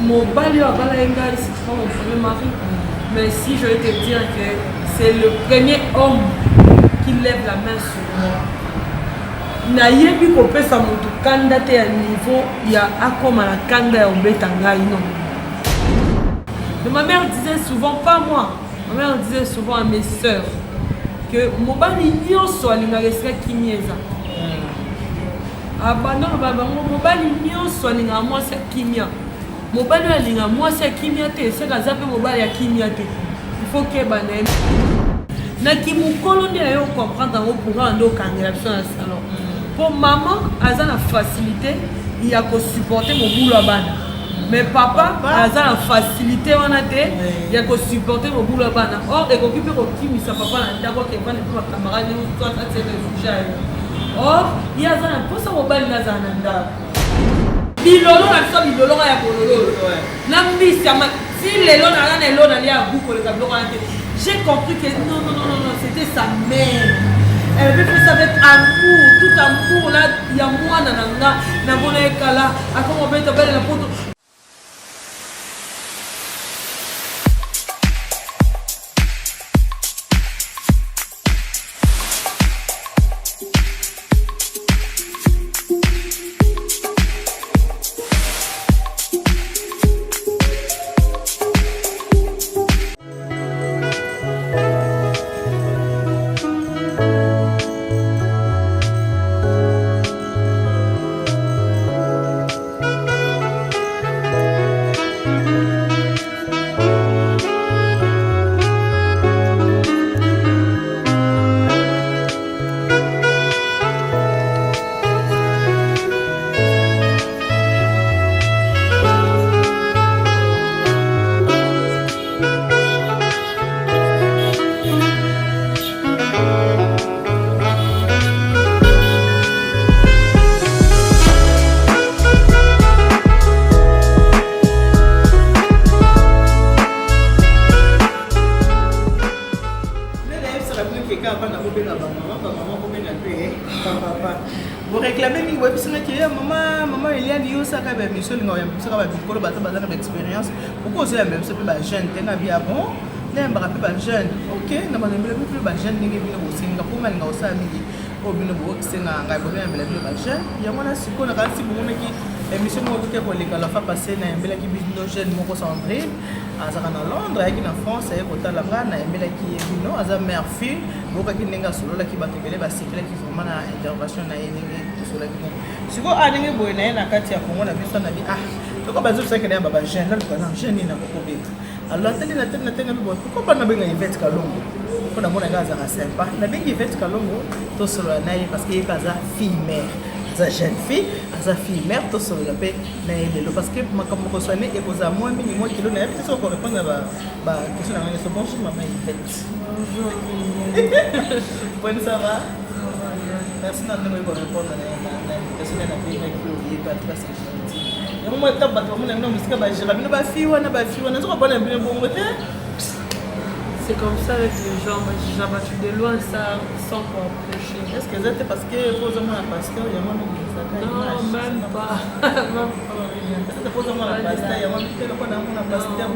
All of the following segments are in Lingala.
mon bali à Balaenga, c'est pas mon premier mari. Mais si je vais te dire que c'est le premier homme qui lève la main sur moi. Nayebi ko pesa mutu kanda te à niveau ya akoma na kanda ya obeta ngai non. Mais ma mère disait souvent, pas moi, ma mère disait souvent à mes sœurs que mobali nyonso alinga resika kimieza. Ah bah non, mobali nyonso alinga mwasi ya kimia. Mobali alinga mwasi ya kimia te, c'est ka zape mobali ya kimia te. Il faut que bana na kimukolo nde yo comprendre ngo pour ando kangela biso na salon. Pour maman, elle a la facilité, il y a qu'à supporter mon boulot à bana. Mais papa, elle a la facilité, il y a qu'à supporter mon boulot à bana. Or, il y a qu'à occuper sa papa, il y a qu'à camarade, or, il y a un peu ça au bal nazananda. Bilolo na so bilolo ya bololo. Nambi si les lots na les lots na lia beaucoup le tableau j'ai compris que non, c'était sa mère. Elle veut faire ça avec amour, tout amour là, il y a moi nananga, nabona ekala, akoma beta belle la poto. Vous réclamez mi web c'est que maman il y a des ça quand même mission ngao ya ça quand même ko ba ta expérience pourquoi c'est même ça peut ba jeune tenga bien bon n'aime rappeler ba jeune OK na ba mbele plus ba jeune ningi bino bosinga ko man ngao sa mingi ko bino bo senga ngai bo mbele ba jeune ya mwana siko na kasi bo meki émission mo ko ko leka la fa passer na mbele ki bino jeune mo ko Sandrine azaka na Londres et na France et ko tala ngana mbele ki bino aza mère fille bo ka kinenga solo la ki ba tebele ba sikela ki vraiment na intervention na yeni siko alingi boye na ye na kati ya Kongo na biso na bi toko bazo sake na baba jeune là ko na jeune na ko beta alors tele na tele boye ko ba na benga Yvette Kalongo ko na mona gaza ka sympa na benga Yvette Kalongo to solo na ye parce que ye kaza fille mère za jeune fille za fille mère to solo la pe na ye lelo parce que makambo ko soane e koza moi mingi moi kilo na ye so ko répondre ba question na so bonjour maman Yvette bonjour bonne ça va. Merci de nous répondre à la question de la vie qui est pas très simple. Et moi, je suis pas très bien, c'est comme ça avec les gens, j'ai abattu de loin ça sans pour prêcher. Est-ce que c'est parce que pose moi un pasteur, il y a moi non, même pas. C'est pose moi un pasteur, il y a moi qui un pasteur,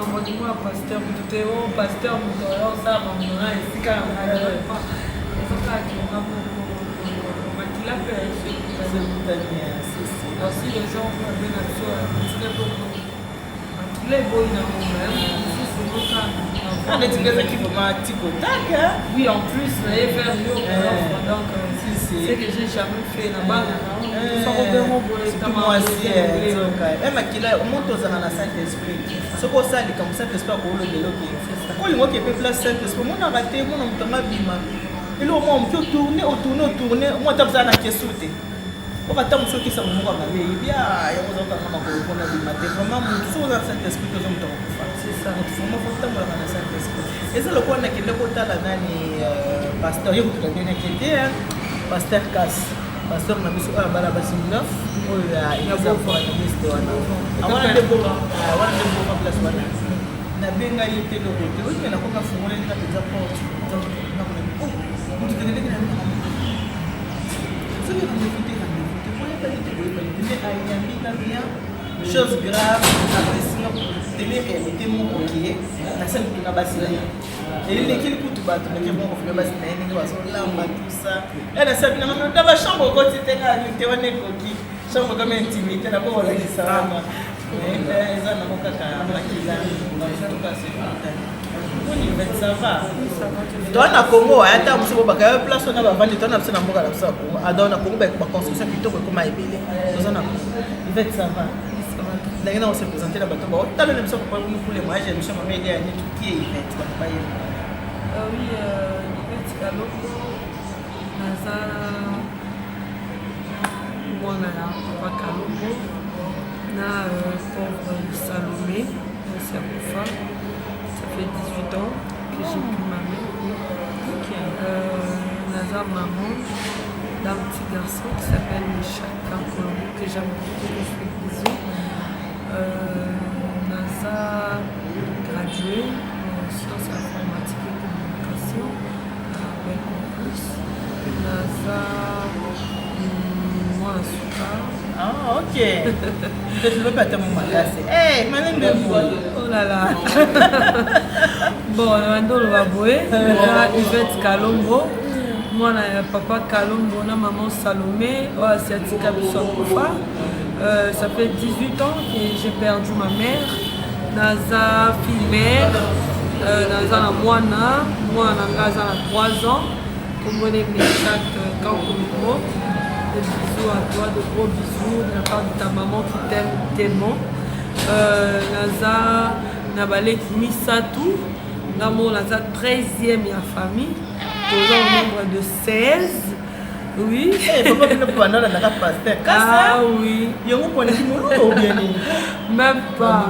moi dis-moi pasteur, tout est haut, pasteur, ça va ici quand même. Si les gens veulent bien oui, en plus, c'est que j'ai jamais fait la balle. Et là, on peut tourner, moi, je suis en question. On va t'amener ce qui s'en va mal. Il y a un peu de matin. Vraiment, tout ça, c'est ce que nous avons fait. C'est ça. Vraiment, faut t'amener dans la salle d'esprit. Et c'est le point que le côté là, nani pasteur, il y a beaucoup de gens qui étaient pasteur Cass. Pasteur na biso a bala basinga. Oh ya, il y a beaucoup de gens. Avant de boire, avant de boire place wana. Na benga yete le côté. Oui, mais na ko ka fungole na pizza porte. chose grave, télé réalité mon ok, la scène qui n'a pas signé. Et il est qu'il coûte pas, tu n'es pas confié, parce que tu n'es pas tout ça. Elle a sabi dans la chambre quand tu étais là, tu étais coquille, chambre comme intimité, la pauvre la qui ça. Mais ils ont un caca, la qui l'a, tout cas c'est ça va. Dans le Congo, il y a des places où on a vendu, on a besoin de dans le Congo, la construction plutôt que comme à Ebélé. Dans le Congo, ça va. D'ailleurs, on s'est présenté là-bas. Tu as même ça pour les mariages, je me suis dit, il y a tout qui est Yvette. Oui, Yvette Kalongo, Naza, moi, Papa Kalongo, na pauvre Salomé, c'est une femme. Ça fait 18 ans que j'ai plus ma mère. Naza maman d'un petit garçon qui s'appelle Chaka Colombo, que j'aime beaucoup, je fais bisous. Naza gradué en sciences informatiques et communication avec campus. Naza moi un super. Ah ok. Je ne veux pas te montrer. Hey, madame Bembo. Oh là là. Bon, on va voir. Yvette Kalongo. Moi, papa Kalongo, maman Salomé. Oh, asiatique Abissokufa. Ça fait 18 ans que j'ai perdu ma mère. Naza fille-mère. Naza Moana. Moana Naza 3 ans. Comme on est Méchac Kankoumiko. Des bisous à toi, de gros bisous de la part de ta maman qui t'aime tellement. Naza Nabalek Misatou. Namo Naza 13e de la famille. Toujours au nombre de 16. Oui. Ah oui. Même pas.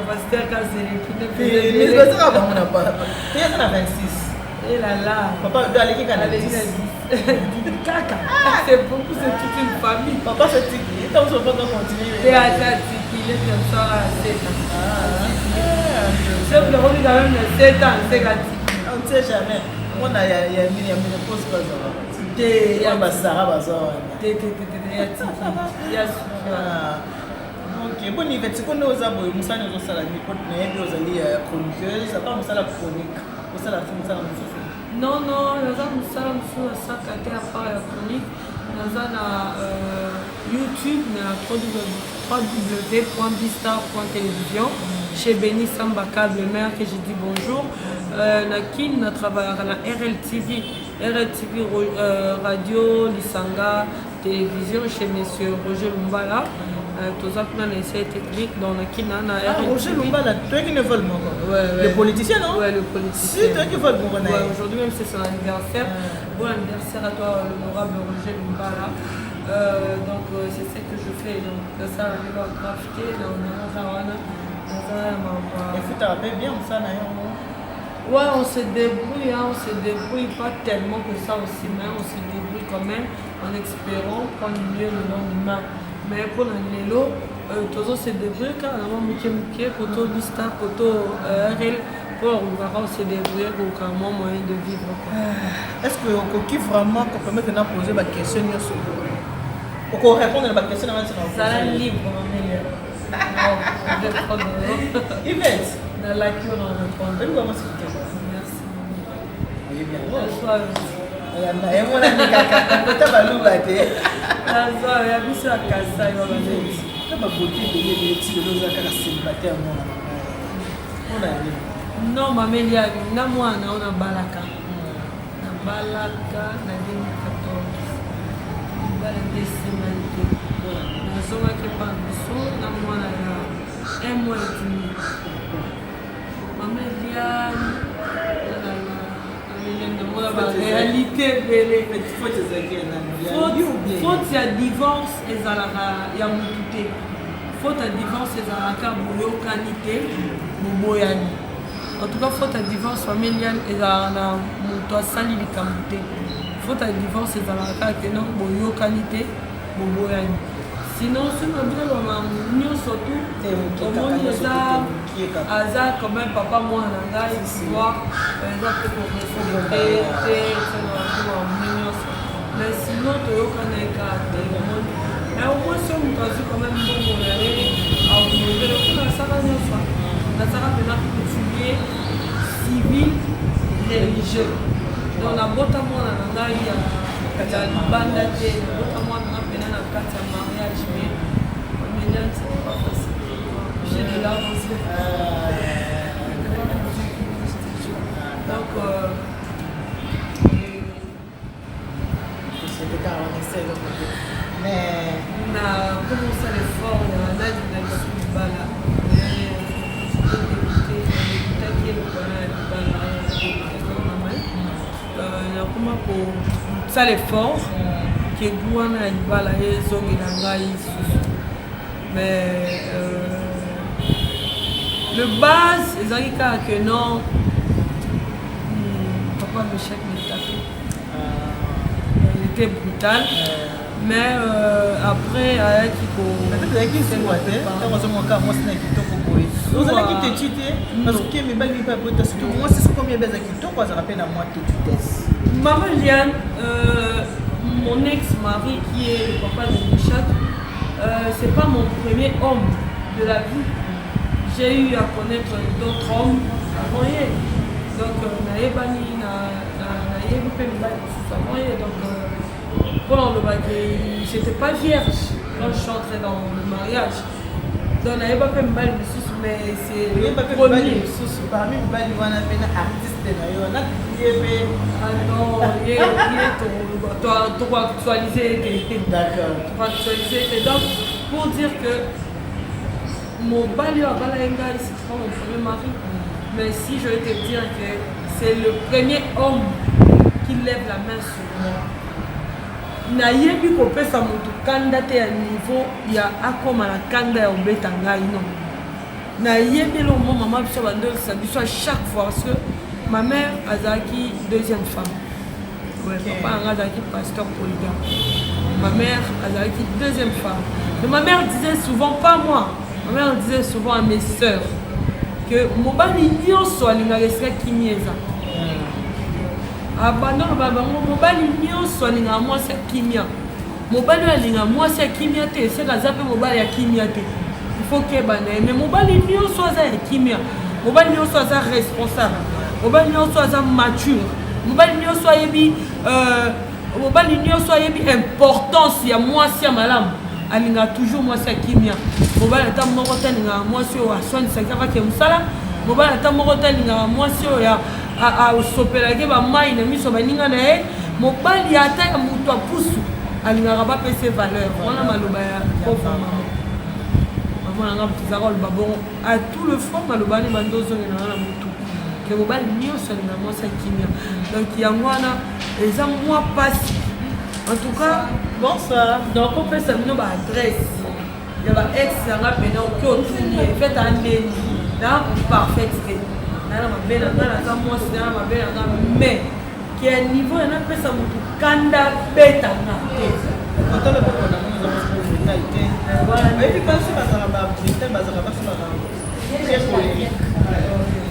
Pasteur Kazé. Et là là. Papa doit aller qui a 10. Caca. C'est beaucoup, c'est toute une famille. Papa c'est tiki. Donc on va continuer. Et à tiki, il est comme ça à 7 ans. Je peux le remettre quand même 7 ans, c'est gâti. On ne sait jamais. On a une pause pas ça. Il y a Basara Bazar. Ok, bon, Yvette, c'est qu'on a aux abonnés, nous sommes aux salariés, nous sommes chroniqueuses, après nous sommes la chronique, nous sommes la non, nous sommes à part la chronique, nous sommes à YouTube, www.bistar.télévision, chez Béni Samba Câble Mère, que j'ai dit bonjour. Nous travaillons à la RLTV, Radio, Lisanga, télévision, chez M. Roger Lumbala. Tous les essais techniques dans le Kinana. Roger Lumbala, toi qui ne vole pas. Le politicien, non? Oui, le politicien. Si, toi qui vole pas. Aujourd'hui même c'est son anniversaire. Bon anniversaire à toi, l'honorable Roger Lumbala. Donc c'est ce que je fais. Donc ça, on va profiter. Et vous te rappelez bien ça d'ailleurs? Ouais, on se débrouille pas tellement que ça aussi, mais on se débrouille quand même en espérant prendre mieux le lendemain. Mais pour l'annélo, toujours se débrouille car on a mis pour Vista, pour RL, pour on se débrouiller pour un moyen de vivre. Est-ce que Koki vraiment qu'on permet de poser ma question sur pour qu'on réponde à ma question avant de se ça la libre, Yvette, dans la cure on répond. Merci. Oui, bien. Bonsoir. Non, ma mère, na moi, on a Balaka. Na Balaka, na 2014. Balaka, c'est na qui pas na moi, na 1 mois et demi. Ma mère, la réalité faute ya divorce ezalaka ya motu te faute ya divorce ezalaka boyokani te boboyani en tout cas faute ya divorce familial ezalaka na moto asali likambo te faute ya divorce ezalaka te non boyokani te boboyani sinon soki biloko nyonso tu omoni aza quand même papa mwana na ngai pouvoir eza mpe korespekte te mais sinon toyokana eka te omoni mais au moins so moto azwi quand même mbongo coutumier civil religieux. Donc la bota moi na il y a banda te bota moi na pena na kati ya mariage mais familial c'est pas facile. J'ai de l'avance. Donc c'était quand on essaie de mais on a commencé l'effort on a dit dans le bala nakoma kosala effort ke wana ya libala ezongela ngai lisusu mais le base ezalaki kaka ke non papa Michel Métapé il était brutal mais après ayaki ozalaki têtu te parce que mibali mpe abota surtout moi c'est combien beza kitoko azala mpe na moi têtutesse. Maman Liane, mon ex-mari qui est le papa de Michel, c'est pas mon premier homme de la vie. J'ai eu à connaître d'autres hommes avant hier. Donc naebani nayebi mpe mibali mosusu avant hier. Donc pour le baguette, j'étais pas vierge quand je suis entrée dans le mariage. Donc nayebi mpe mibali mosusu mais c'est le premier. Parmi mibali wana mpe na artiste na yo na ah non, il est actualisé. D'accord. Actualisé. Et donc, pour dire que mon balio à Balaenga, c'est pas mon premier mari. Mais si je vais te dire que c'est le premier homme qui lève la main sur moi. Nayebi ko pesa mutu kanda te à niveau il y a akoma la kanda ya obeta ngai non. Nayebi lo maman biso bandol sa biso à chaque fois parce que ma mère Azaki, deuxième femme. Ouais, okay. Papa Azaki, pasteur polygame. Ma mère Azaki, deuxième femme. Mais ma mère disait souvent, pas moi, ma mère disait souvent à mes sœurs que Mobali Nyonso alinga Kimieza. Abandon Mobali Nyonso alinga moi c'est Kimia. Mobali alinga moi c'est Kimia te, c'est la zappe Mobali ya Kimia te. Il faut que bané, mais Mobali Nyonso aza Kimia. Mobali Nyonso aza responsable. Mobali nyonso aza mature. Mobali nyonso ayebi importance ya mwasi ya malamu. Alinga toujours mwasi ya kimia. Mobali ata moko talinga mwasi oyo aswanisaka kaka mosala. Mobali ata moko talinga mwasi oyo ya asopelaki bamai na miso baninga na ye. Mobali ata ya moto apusu alingaka bapesa valeur. Wana maloba ya pauvre maman. Maman nanga mtizaka oloba bongo à tout le fois maloba ni bandozongela na motu. Que mobile nyonso na moi ça kimia. Donc yangwana eza moi passe. En tout cas, bonsoir. Donc on fait ça no ba adresse. Ya ba ex nga pena o ko tuni fait en ligne. Là parfaite. Na ma belle na za moi c'est na ma belle na mais qui est niveau na pesa mutu kanda beta na. Quand le papa na nous avons fait voilà. Et puis quand c'est bazara ba brité bazara ba sur la très polémique.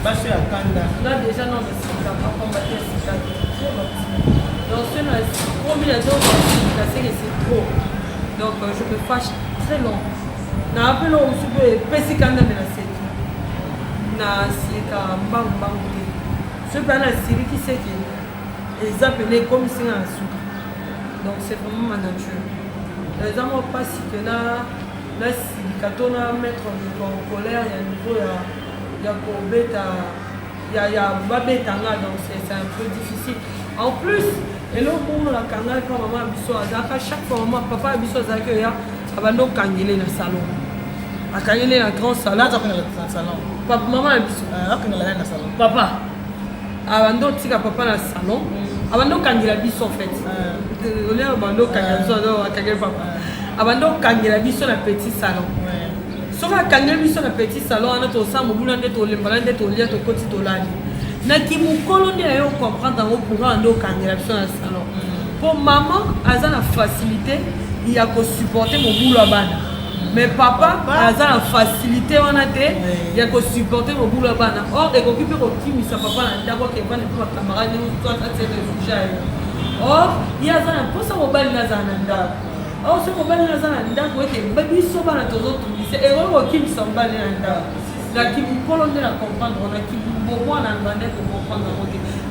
Basse à Kanda. Là déjà non mais c'est pas combattre ça. Donc c'est la combinaison de c'est trop. Donc je me fâche très long. Na appelé au super pesi Kanda mais la c'est. Na c'est ka mbang. Ce pas la série qui sait que les appelés comme si un soupe. Donc c'est vraiment ma nature. Les hommes pas si que là si quand on a mettre en colère il y a un niveau il y a babetanga donc c'est un peu difficile. En plus, et là pour la kanga quand maman biso azaka chaque fois maman papa biso azaka ya abando kangele na salon. Akangele na grand salon. Là dans le salon. Papa maman biso. Akangele na salon. Papa. Abando tika papa na salon. Abando kangela biso en fait. Désolé abando kangela biso akangele papa. Abando kangela biso na petit salon. Soka kangela biso na petit salon ana to sa mobula nde to lembala nde to lia to koti to lali. Na ki mukolo nde ayo comprendre ngo pour ando kangela biso na salon. Pour maman aza na facilité il y a ko supporter mobula bana. Mais papa aza na facilité wana te il y a ko supporter mobula bana. Or et ko kipe ko kimisa papa na ndako ke bana pour camarade ni to ata te réfugié. Or il y a za na posa mobali na za na ndako. Or ce mobali na za na ndako ete biso bana tozo tumisa et ko kimisa mobali na ndako. La qui vous colonne à comprendre, on a qui vous beaucoup en anglais pour comprendre.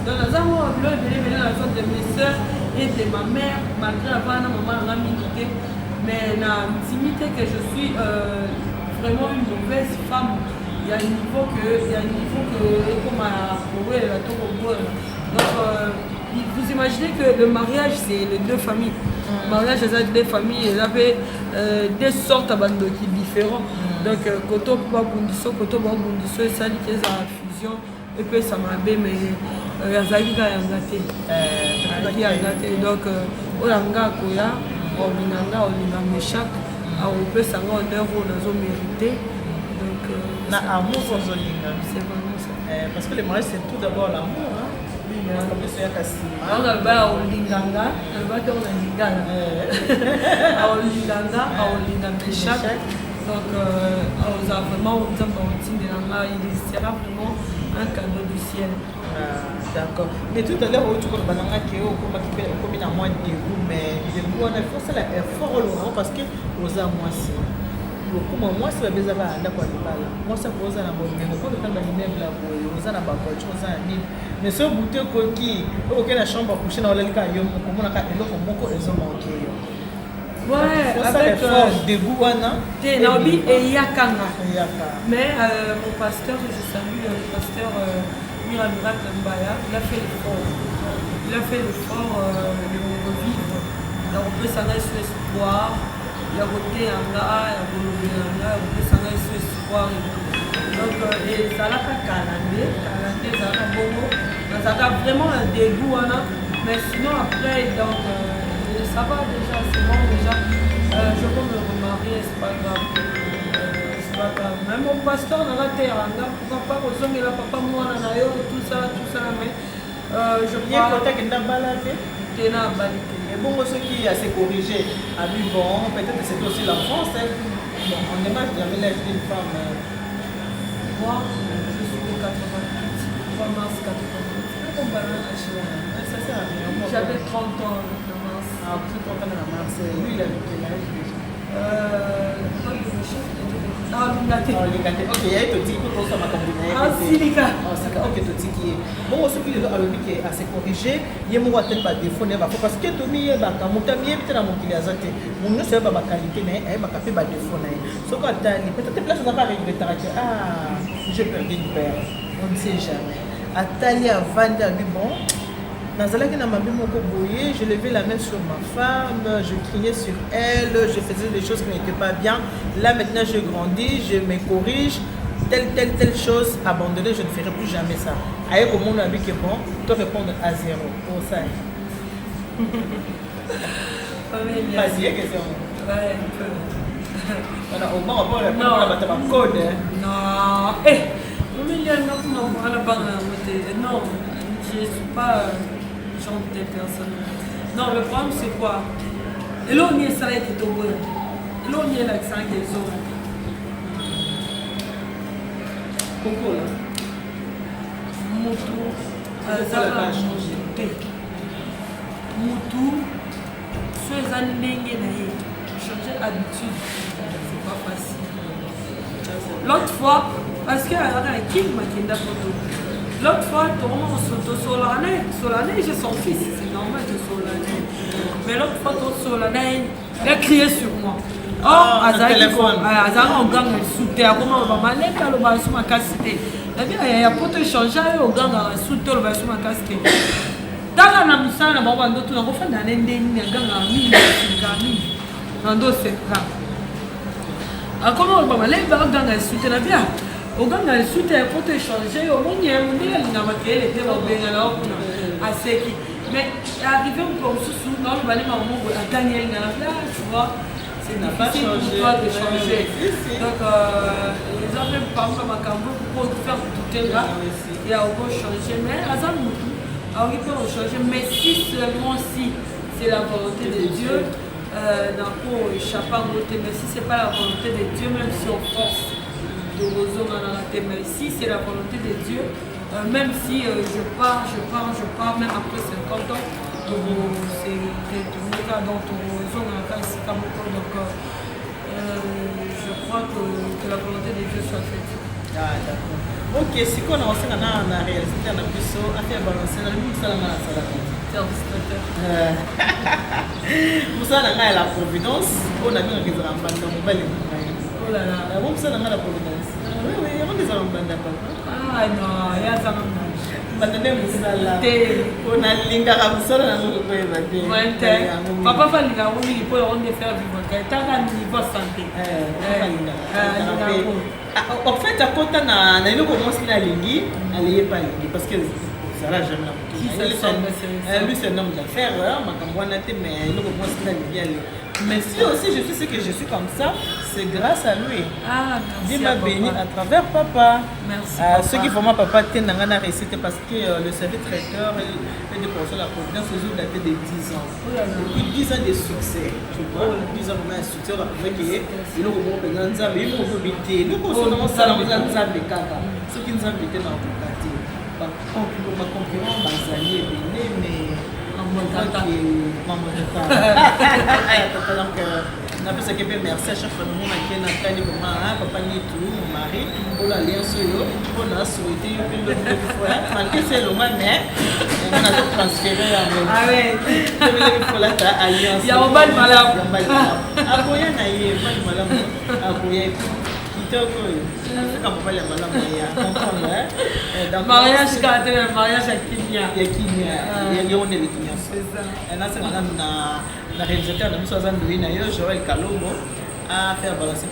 Donc, dans un moment, je venais la sorte de mes soeurs et de ma mère, malgré la maman a milité, mais la intimité que je suis vraiment une mauvaise femme. Il y a un niveau que comme à Corée, la Togo. Donc, vous imaginez que le mariage, c'est les deux familles. Le mariage, c'est deux familles, elles avaient des sortes de qui différents. Donc, Koto Babundiso, et ça, c'est la fusion. Et puis, ça m'a bien, mais Yazaki a gâté. Donc, Olanga Koya, Olinanga, Olinga Meshak, on peut savoir honneur où nous avons mérité. Donc, amour sans Olinga. C'est vraiment ça. Parce que le mariage, c'est tout d'abord l'amour. On a Olinganga, on va dans la Lingala. Olinganga, Olinga Meshak. Donc, on a vraiment il sera vraiment un cadeau du ciel. D'accord. Mais tout à l'heure, tu vois, comme il a moins de dégoût, mais il faut ça fort parce que aux amours, moi, c'est la base à la moi, ça pose à la bonne mais quand on a une la aux ana bakocho aux ani mais ce bouteille qui auquel la chambre à coucher dans le cas yo comme on a ka eloko moko ezo manquer. Ouais, avec dégoût wana Naobi et Yakanga. Mais mon pasteur, je salue le pasteur Miramurat Mbaya, il a fait l'effort. Il a fait l'effort de revivre. Donc on peut s'en aller sur l'espoir. Il y a voté en là, il y a voté s'en aller sur l'espoir. Donc ça l'a pas calandé, ça l'a bongo. Ça a vraiment un dégoût. Mais sinon après, donc ça va déjà, c'est bon déjà. Je peux me remarier, c'est pas grave. Même mon pasteur dans la terre, pourquoi pas aux hommes et la papa moi tout ça, mais je crois que tu n'as pas et bon, ce qui a s'est corrigé a vu bon, peut-être que c'est aussi l'enfance. Bon, on n'aime jamais l'âge d'une femme. Moi, je suis de 88, 3 mars 88. J'avais 30 ans le mars. Ah, plus 30 ans le mars. Lui, il a vu quel âge déjà ok, il y a tout dit que pour ça ma combinaison. Ah, silica. Ok, tout dit qui est. Bon, ce qui est assez corrigé, il y a moi peut-être pas défaut parce que tout mis ba kamuta mi peut na mokili azate. Mon ne sait pas ba qualité mais ba capé ba défaut na. Ce qu'on attend, peut-être place on va regretter ah, j'ai perdu une père. On ne sait jamais. Atali a vendre du bon. Je levais la main sur ma femme, je criais sur elle, je faisais des choses qui n'étaient pas bien. Là maintenant je grandis, je me corrige, telle chose abandonnée, je ne ferai plus jamais ça. Avec au monde avec que bon, tu répondre à zéro. Pour ça. Vas-y, question. Ouais, un peu. Au moins on peut répondre à ma code. Non. Non, je ne suis pas genre de personne. Non, le problème c'est quoi? Et là on y est ça qui est au bout. Et là on y est l'accent qui est au bout. Coco là. Moto. Ça va changer. Moto. Soit un lingue changer d'habitude. C'est pas facile. L'autre fois, parce que qui m'a dit photo. L'autre fois, Solane, j'ai son fils, c'est normal que Solane. Mais l'autre fois, Solane, il a crié sur moi. Oh, Azaki, on gagne le soutien. Comment on va m'aller quand on va sur ma cassette? Il y a pour te changer, on gagne le soutien, on va sur ma cassette. Dans la mission, on va faire un peu de comment on va m'aller quand on gagne le soutien? Au gars, il soutient pour te changer. Au moins, il y a un peu mais arrivé au sous non, le balai à gagner tu vois, c'est difficile pour toi de changer. Donc, les gens même pas comme un cambo pour faire tout là. Il y a encore changer, mais il peut changer. Mais si seulement si c'est la volonté de Dieu, mais si ce n'est pas la volonté de Dieu, même si on force. Mais si c'est la volonté de Dieu, même si je pars, même après 50 ans, c'est retourner dans ton zone ici comme donc je crois que la volonté de Dieu soit faite. Ah, d'accord. Ok, si on a aussi un réalisateur dans plus à faire balancer dans le monde, ça la salle. Moussa n'a la providence, on a bien qu'ils ont un mobile. Oh là là. On ça n'a la providence. Oui, oui, on les a un bande. Ah non, il y a ça. Madame Moussala, on a l'ingara Moussala dans le pays. Papa va l'ingara, il peut on les faire vivre. T'as un niveau santé. En fait, à côté, on a eu commencé à l'ingui, à l'y pas parce que ça l'a jamais la lui, c'est un homme d'affaires, mais il commence à l'ingui. Mais si aussi je sais que je suis comme ça, c'est grâce à lui. Ah, Dieu m'a béni à travers papa. Merci. Ceux qui font ma papa tiennent dans la réussite parce que le service traiteur et de penser la providence aux daté de 10 ans. Depuis 10 ans de succès. Tu vois, 10 ans de succès, on a fait que nous avons besoin de ça, mais nous avons habité. Nous avons besoin de ça, mais ceux qui nous ont habité dans le quartier. Ma concurrent, Bazali, mais. Donc, merci à chaque fois que nous avons papa tout, mon mari, pour l'alliance, pour la souhaité, malgré c'est le mais on a transféré à alliance. Il y a un bal malade. Mariage cadre, mariage à Kenya. Il y a Kenya. C'est ça. La réalisateur de Moussa Joël Kalombo, a fait balancer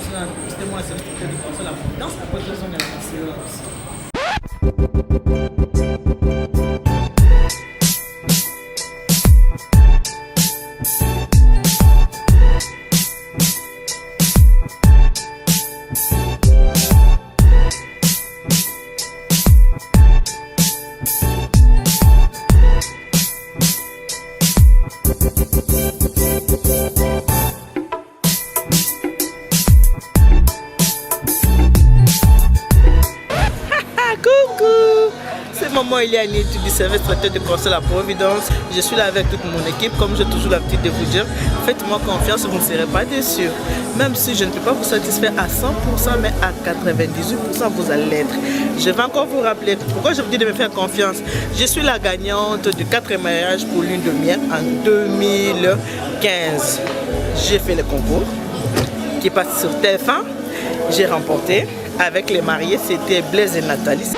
c'était moi, c'est le de la providence, à cause de son élément aussi. Il y a une étude du service traiteur de conseil à la Providence. Je suis là avec toute mon équipe. Comme j'ai toujours l'habitude de vous dire, faites-moi confiance, vous ne serez pas déçus. Même si je ne peux pas vous satisfaire à 100%, mais à 98%, vous allez l'être. Je vais encore vous rappeler pourquoi je vous dis de me faire confiance. Je suis la gagnante du 4e mariage pour lune de miel en 2015. J'ai fait le concours qui passe sur TF1. J'ai remporté avec les mariés, c'était Blaise et Nathalie.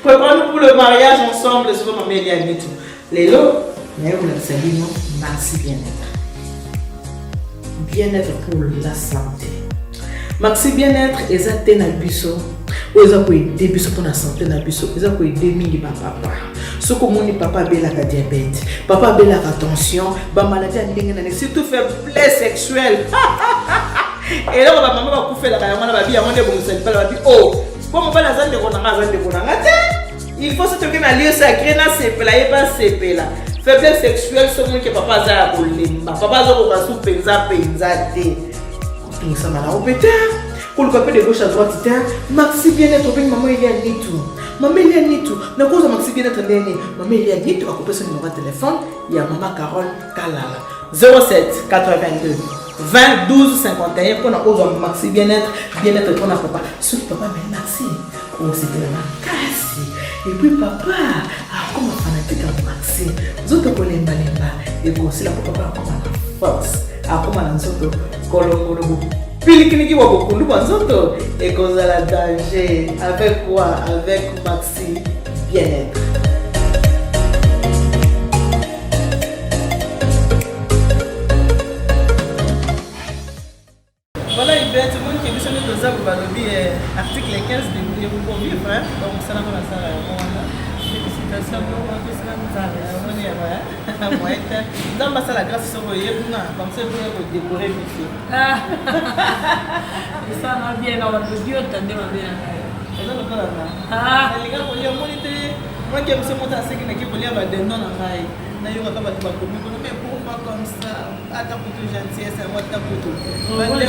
Préparons-nous pour le mariage ensemble, c'est ma mère et tout. Les lots, mais on a salué, merci bien-être. Bien-être pour la santé. Maxi bien-être, ils ont un buisson. Ils ont aider buisson pour la santé, ils ont aider mingi papa. Ce que mon papa a la diabète, papa a la tension, ba maladie ndenge surtout faiblesse sexuelle. Et là maman va couper la caméra va dire on est bon c'est pas va dire oh comment va la zone de konanga il faut se trouver dans lieu sacré na sepela et pas sepela. Faiblesse sexuelle c'est moi que papa a kolemba papa zo ko basu penza te. Tout ça mala au pétard. Pour le papier de gauche à droite, Maxi bien-être, maman il y a ni tout. Maman il y a ni tout. Na cause Maxi bien-être ndene, maman il y a ni tout. À couper son numéro de téléphone, il y a maman Carole Kalala. 07 82 20 12 51 pour la cause Maxi bien-être pour la papa. Sur papa mais Maxi, on s'est fait la casse. Et puis papa, comme fanatique à Maxi, vous autres connaissez Balemba et vous aussi la papa comme force. Comme on a sorti Colombo. Pilikini wa bokundu banzoto et cause la danger avec quoi avec Maxi bien-être. Voilà il va être bon que nous sommes dans un balobi article 15 de pour vivre hein donc ça n'a pas ça félicitations pour tout ça on y va moi dans ma salle grâce sur vous comme ça vous décorer monsieur ça va bien on va Dieu t'entendre bien ça le pas les gars pour les moniter moi qui me suis monté à ce qui pour les ba de non en rail na yo ka ba mais pourquoi comme ça ata pour gentillesse moi ta pour tout bande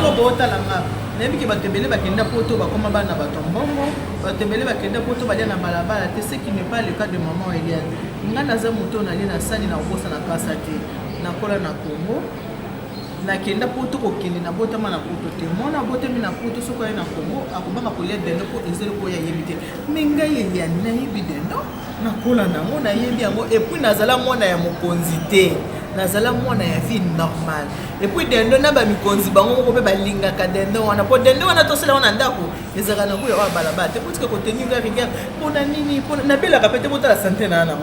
ko bota la ma nebi ki batebele bakenda poto bakoma bana batombongo batebele bakenda poto balia na balabala te ce qui n'est pas le cas de maman Eliane ngana za moto na lina sani na obosa na kasa te na kola na Congo na kenda poto ko kende na bota mana poto te mona bote mi na poto soko ya na Congo akobanga kolia dendo ko ezelo ko ya yebite menga Eliane na yebi dendo na kola na mona yebi yango et puis nazala mona ya mokonzi te nazala mwana ya vie normale et puis dendo na ba mikonzi bango ko pe balingaka dendo wana po dendo wana tosela wana ndako ezaka na kuya wa balaba te puisque ko tenir rigueur pona nini pona na bela ka pete bota la santé na na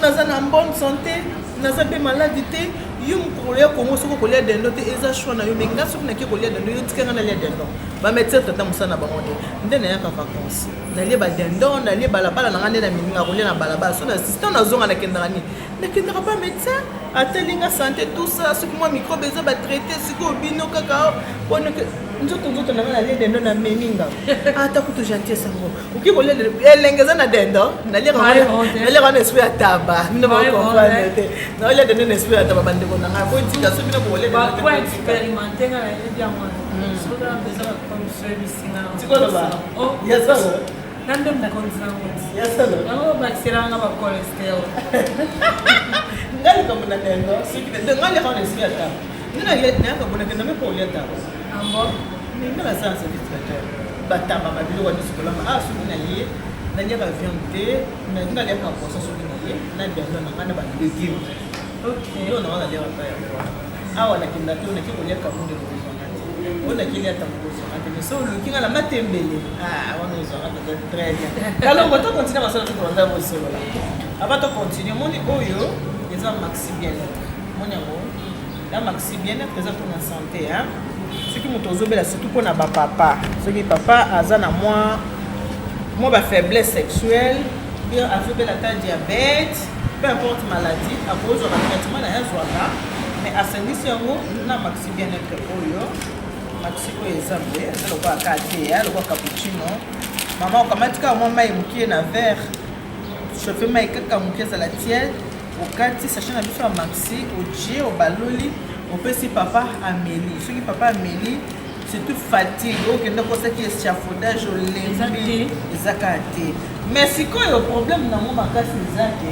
nazana en bonne santé nazabe maladie te yum kolia kongo soko kolia dendo te eza choix na yo menga soko na ki kolia dendo yo tikanga na lia dendo ba médecin tata musana bango te ndene ya ka vacances na lia ba dendo na lia balabala na ngane na minga kolia na balabala so na système na zonga na kendanga ni na kendanga pas médecin atelinga santé tout ça ce que moi microbe eza ba traiter siko bino kaka pona que nzoto na lia dendo na meminga ata kutu gentil sango uki kolia elengeza na dendo na lia na esprit ataba mino ba comprendre te na lia dendo na esprit ataba bande ko na ko tika so mino ko lia ba ko expérimenter na lia moi so da besoin comme service na tiko ba oh yes sir nando mkonzango yes sir ngo bakisiranga ba cholesterol ngali kama na dendo sikile ngali kwa esprit ataba nina yet na ka bona kenda me ko lia ataba ambo ninga la science littérature batamba mabilo wa disolama asu na ye na nyaka viande na ninga le ka poso so na ye na biando na ngana ba légumes okay yo na wala le wa ya awa na kinda to na kiko le ka munde ko so na ona kile atambo so ate so lu kinga la matembele wana so ate très bien alors on va continuer à faire tout le monde so là avant de continuer moni oyo eza Maxi bien-être moni ngo la Maxi bien-être eza pour la santé hein. Ce qui m'ont surtout pour na papa ce qui papa aza na moi ba faiblesse sexuelle bien affaibli la diabète peu importe maladie à cause de traitement na yazwaka mais assainissement yango na Maxi bien-être oyo Maxi ko ezambe le kwa kate ya le kwa cappuccino maman okamatika moi mai mukie na verre chauffer mai kaka mukie za la tienne okati sachet na biso Maxi oje obaloli opesi papa Amélie soki papa Amélie surtout fatigue okende kosaki échafaudage olembi ezaka te mais sikoyo problème na mo makasi eza te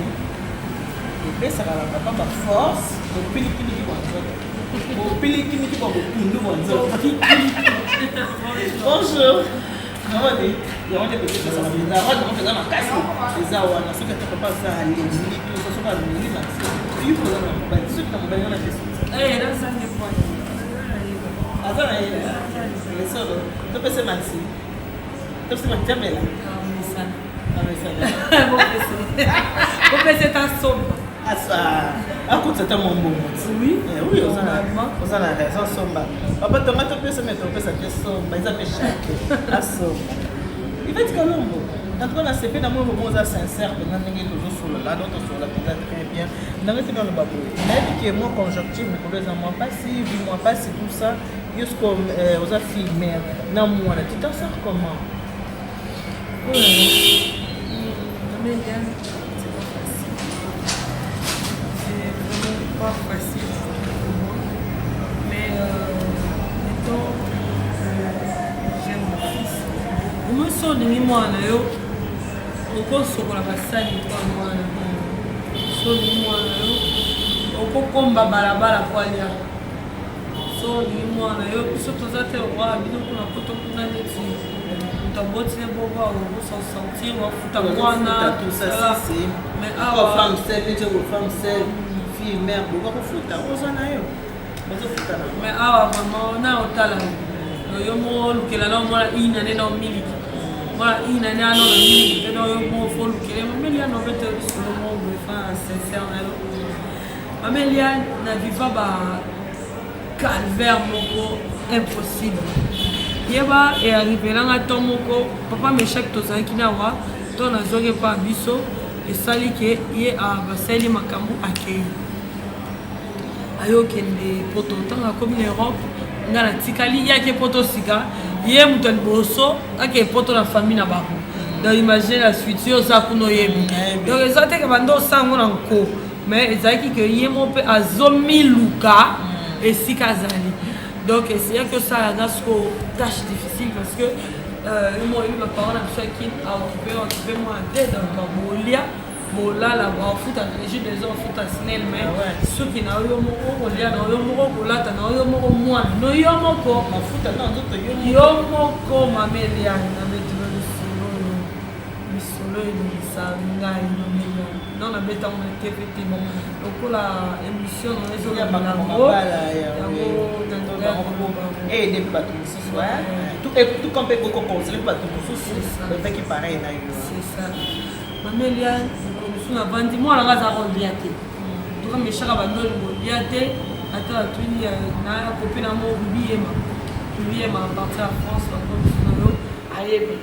epesaka na papa ba force opilikiniki bonzoto opilikiniki bokundu bonzoto bonjour namode yango te pesa na binza wana mo pesa makasi eza wana soki ata papa za alembi to soki alembi Maxi puis pour la ba soki na mobali na pesa that's the point. Azana ile solo. Tu pese Maxi. Tu pese Maxi jamela. Vou pensar tá sombra. Asa. Akuta ta mombo. Oui. Oui, osana raison somba. Papa tomato pese mais tu pese que somba, ils appellent chaque. Aso. Il va te calombo. En tout cas, la CP, moi, je suis sincère, pendant que je suis sur le là, d'autres sur la peut très bien. Dans le temps, le babou. Mais que moi, conjonctif, mais que moi pas si, moi pas si, tout ça, juste comme aux filmé, non, moi, tu t'en sors comment? Oui, c'est pas facile. C'est vraiment pas facile pour moi. Mais mettons, j'aime mon fils. Moi, si on est moi, on sokola basali kwa mwana so ni mwana yo okokomba balabala kwa lia so ni mwana yo biso tozate wa bino kuna poto kuna neti utaboti ne boba o so sentir wa futa mwana tout ça c'est mais ah femme seule tu es femme seule fille mère boba ko futa ozana yo bazo futa na mais ah maman na otala yo mo lukela na mwana ina ne na miliki voilà, il y a un an et demi, il faut le créer. Mais il y a un autre sur le monde, enfin, sincère. Mais il y a un vivant calvaire, impossible. Il est arrivé là, papa me chèque tous les qui n'a pas, ton azoré pas biso, et ça dit que il est à Basseli Makambu accueilli. Ayo kende poto tant comme l'Europe, on a la tikali, il y a que poto sika. Hier mutuel bosso ake poto la famille na bako donc imagine la suite ça kuno yebi donc les autres que bando sango na ko mais ezaki que hier mon pe azomi luka et sikazali donc c'est que ça a une tâche difficile parce que moi il m'a parlé à chacun à occuper moi tête dans Molia Mola la ba foot à les jeux des hommes foot à snell mais ceux qui na yo moko Molia na yo moko kolata na yo moko moi no yo moko ma foot na ndoto yo moko mamelia na metino le solo ni sa ngai no melo non na beta on TVT bon donc la émission on les a na ngo et des bateaux ce soir tout comme peut conseiller bateau ce fait qui pareil na yo c'est ça mamelia na bandi mwana ngaza rondia te to me shaka bandoli rondia te ata twini na copine mo biema partir à France donc no ayebe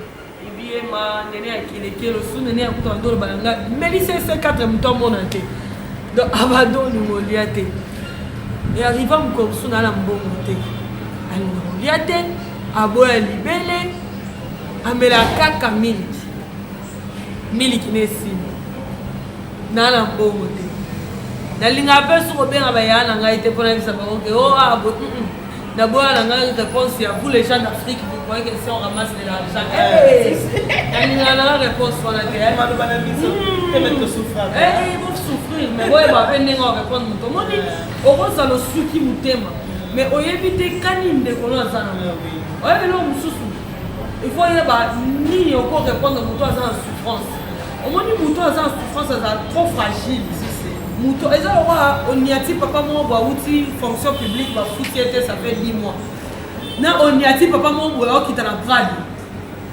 biema nene akileke lo su nene akuta ndolo balanga melise C4 mto mona te donc abandoni rondia te et arriva mko su na la mbongo te ali rondia te aboya libele amela kaka miliki nesi nana mbongo te nalinga pe soko benga bayana ngai te pona bisa bango ke oh abo na boya na ngai réponse ya vous les gens d'Afrique vous croyez que si on ramasse de l'argent nalinga na réponse wana te mano bana biso te mettre souffrir vous souffrir mais boya ba pende ngo répondre muto moni okosa lo suki mutema mais oyebi te kaninde kono sana oyebi lo mususu il faut yeba ni oko répondre muto azana souffrance au moins du mouton a souffrance trop fragile mouton et ça on y a dit papa moi bois outil fonction publique va foutre ça fait 10 mois na on y a dit papa moi bois qui t'a la prade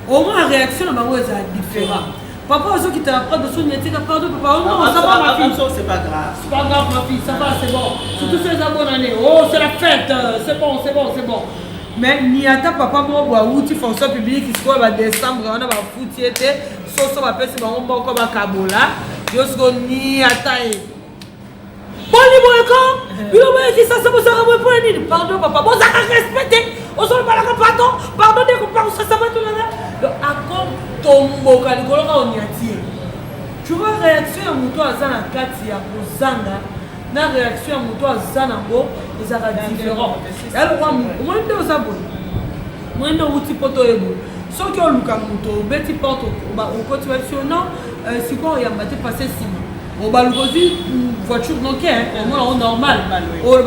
au moins la réaction na bango est différent papa aussi qui t'a la prade de son y a dit pardon papa non ça va ma fille c'est pas grave ma fille ça va c'est bon surtout ces bonnes années oh c'est la fête c'est bon mais ni ata papa moi bois outil fonction publique qui soit va décembre on a va foutre so ba pesi bango mboko ba kabola yosko ni atae boni boyko bilo ba ki ça bo ça bo pour ni pardon papa bon ça respecter on se parle pardon de ko par ça va tout là donc akon tombo ka likolo ka oniati tu vois réaction ya muto azana kati ya kozanga na réaction ya muto azana ngo ezaka différent alors moi ndo zabon moi ndo uti poto ebo ceux qui ont le camuto, beti porte au côté non, c'est quoi il y a maté passé 6 mois. On va le dire voiture donc au moins normal. Oh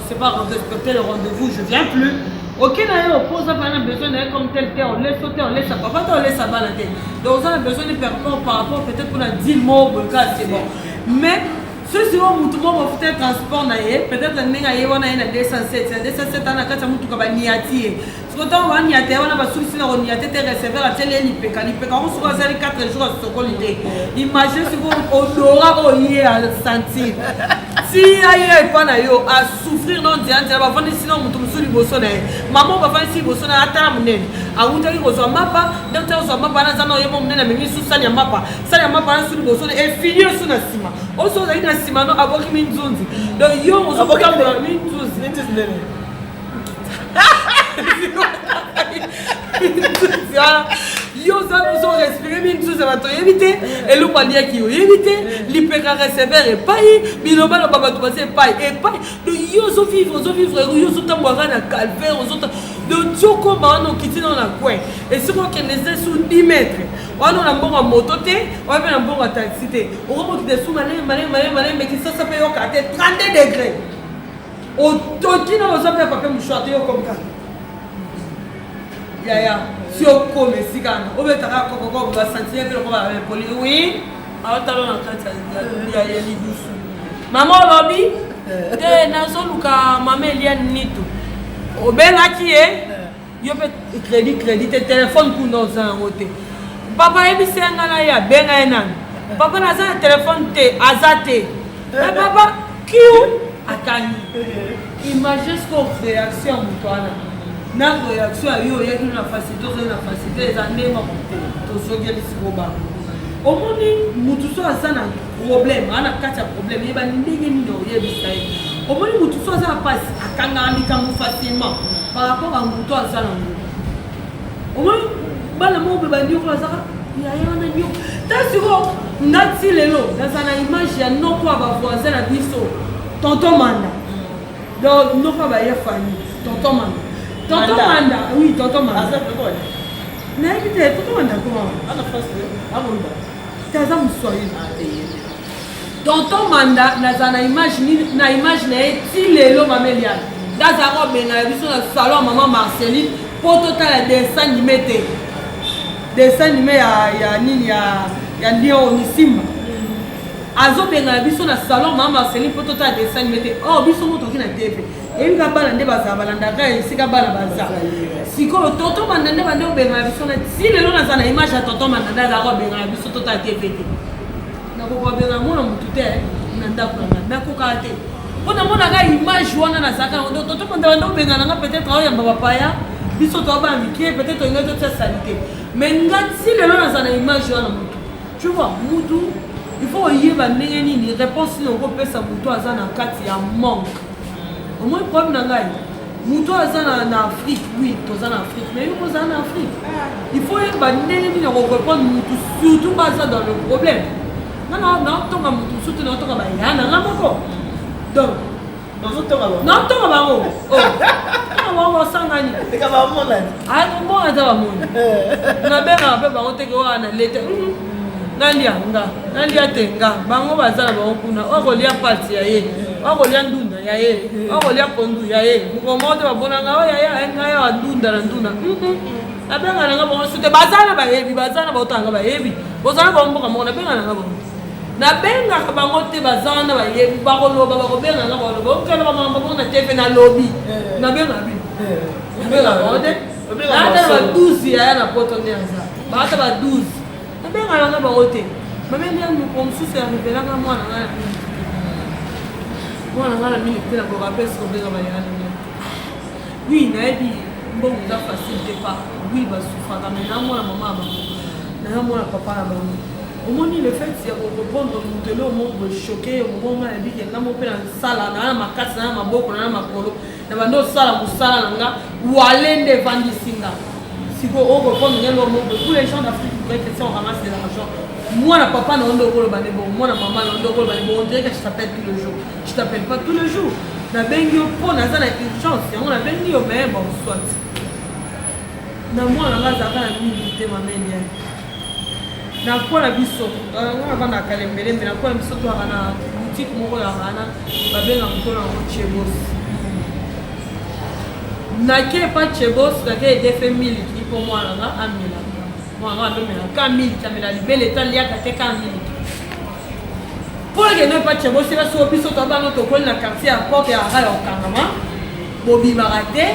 c'est pas respecter le rendez-vous, je viens plus. OK là on pose pas besoin d'un comme tel on laisse sauter, on laisse ça pas on laisse ça balader. Donc on a besoin de faire par rapport peut-être qu'on a 10 mots le cas c'est bon. Mais ceux qui ont tout le monde va faire transport peut-être que on a 207 ana kata mutu ka baniati Quand on y a été, on a pas souci, on y a été recevoir la télé, l'IPK, on se voit 4 jours à ce qu'on dit. Imaginez ce qu'on aura à sentir. Si il y a pas à souffrir, non, on va sinon, on va bosser. Maman va faire si bosser à terme. À où tu as mapa, donc tu as mapa, dans un moment, on a mis sous ça, il y a mapa, ça, il y a mapa sur le bosser et finir sous la cima. On se dit la cima, non, avant qu'il m'inzoune. Donc, yo, on se voit comme la minzoune. Yo ça nous respirer bien tout ça va te éviter et le palier qui éviter l'IPK recevoir et pas biloba le baba passer pas et pas de yo so vivre yo so tamboira na calvaire aux autres de toko ba no kiti dans la coin et ce qu'on est sous 10 mètres on a bon en moto té on a un bon en taxi té on va monter sous malin mais qui ça peut au 32 degrés au toki na osa pa papier mouchoir yo comme ça ya si on come si kana o betaka kokoko ba sentir que on va poli oui a talon en kata ya libusu maman lobby te na so luka mama Eliane Nito o benga ki yo pe crédit téléphone pour nos en côté papa ebisenga na ya benga enan papa na za téléphone te azate papa kiu akani imagine ce réaction mutwana na réaction yo yaki na facilité les années to sogeli sikoba omoni mutu so azana problème ana kata problème yeba ndenge ni do yebisa omoni mutu so azana passe akanga likango facilement par rapport à mutu azana omoni bana mo be bandi ko azaka ya yana yo tasiko nati lelo nazana image ya noko aba voisin na biso tonton Manda donc noko ba ya famille tonton Manda Tonton Manda, oui, Tonton Manda. Mais écoutez, Tonton Manda, comment? C'est ça, Tonton Manda, na image si lelo mama Eliane. Dans la robe, dans le salon, maman Marceline, pour total dessin animé. Dessin animé, il y a Léon Nissim. Azo benga biso na salon maman Marceline pour total dessin animé. Oh, biso moto qui na TV. Et il y a des gens si Tonton Manda si les gens ont une image à Tonton Manda, ils sont tout à fait pétés. Ils ont une image Tonton Manda peut-être ils sont peut-être une autre salité. Mais si les gens ont une image, tu vois, il faut y avoir une réponse si on peut faire ça manque. Au moins, le problème, nous sommes en Afrique, oui, nous sommes en Afrique, mais nous sommes en Afrique. Il faut répondre surtout pas ça dans le problème. Non, surtout non, donc, okolia ndunda ya ye okolia pondu ya ye mukomote babonanga ya nga ndunda na ndunda abenga nanga bongo sute bazana bayebi bazana bautanga bayebi bozana bomboka mona benga nanga bongo na benga bango te bazana bayebi bakoloba bakobenga nanga bongo bokela bamamba bona tefe na lobby na benga bi benga bonde na ba 12 ya na poto neza bata ba 12 na benga nanga bongo te mame ndia mu mususu ya revela mwana ngana moi on a la minute que la rappelle ce qu'on veut travailler oui nabi bon ça facile pas oui bah souffrant mais là moi la maman là moi la papa là au moins le fait c'est reprendre mon télé au monde choqué au moment où il dit que là mon père en salle na ma casse na ma boko na ma kolo na bando sala musala nga walende vandi singa siko on reprendre le monde tous les gens d'Afrique qui sont ramassés de l'argent. Moi, la papa, non, moi, la maman, non, on dirait que je t'appelle tous les jours. Je t'appelle pas tous les jours. Na bengi au pont, na zana urgence. On a bengi au même, bon, soit. Na moi, la base, la milité, ma mère. Na quoi la biso? On va na kalembele, mais na quoi la biso, toi, na boutique, mon rôle, na benga encore en chebos. Na qui pas chebos, na qui est défait mille, qui pour moi, là, à mille. Pour que ne pas chebo c'est la so biso to ba no to ko na quartier à porte ya ra yo kangama bobi barate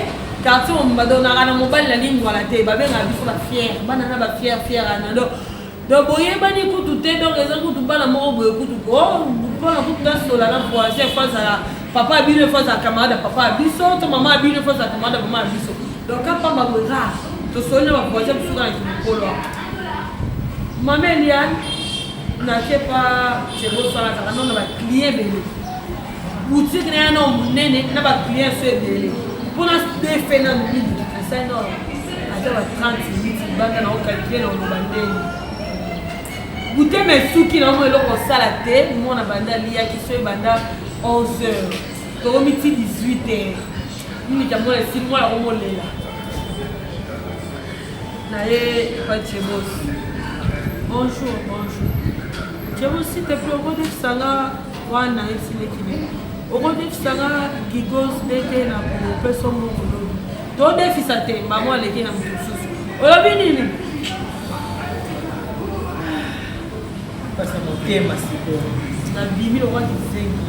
quartier on m'a donné un mobile la ligne voilà te ba benga biso ba fier bana na ba fier ana donc boye bani kutu te donc les kutu bana mo boye kutu ko bana kutu na sola na voisin face à papa bino face à camarade papa biso to maman bino face à camarade maman biso donc quand pas ma rare to sola na voisin biso na kolo maman Eliane n'a pas chez vous sur la non na ba client belé boutique na non nene na ba client c'est belé pour la défendre dans le c'est non à 30 minutes banga na calculer na bande boutique mais sous qui na mo eloko sala te mo na banda lia qui soit banda 11h to midi 18h ni jambo le 6 mois la mo lela na e pas chez boss bonjour je vous s'il te plaît au de sanga wana ici l'équipe au de sanga gigos bete na personne mo to défi ça te maman leki na mtususu olobi nini parce que mon thème c'est na bimi lo kwa kizengi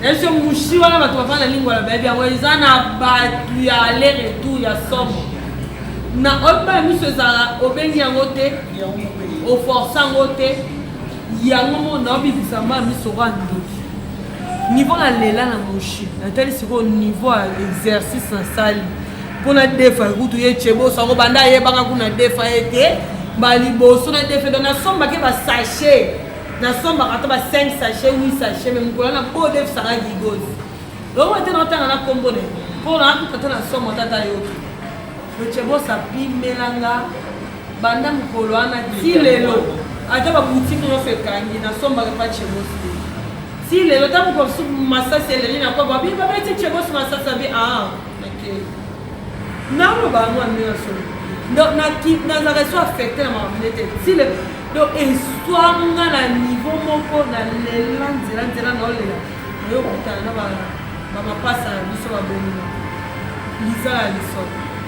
est-ce que mushi wana bato bafana lingwa la baby yango eza na batu ya aller retour ya somo na oba miso za obengi yango te o forçango te yango mo na obibisa ma miso kwa ndoki niveau la lela na mushi natali siko niveau ya exercice na salle pour na defa kutu ye chebo sango banda ye banga kuna defa ete bali boso na defa na somba ke ba sachet na somba kata ba 5 sachets 8 sachets même ko na po def sanga gigos donc on était na combo ne pour na kata na somba tata yo le chebo sa pimelanga banda mukolo ana tilelo ata ba boutique no fe kangi na somba ka pa chebo si lelo tamu ko su masasa le na ko ba bi ba ti chebo su masasa bi OK non ba moi na so donc na za reso affecté na mamete si le donc histoire nga na niveau moko na nzela na olela yo kutana na ba mapasa biso ba bonino lisa liso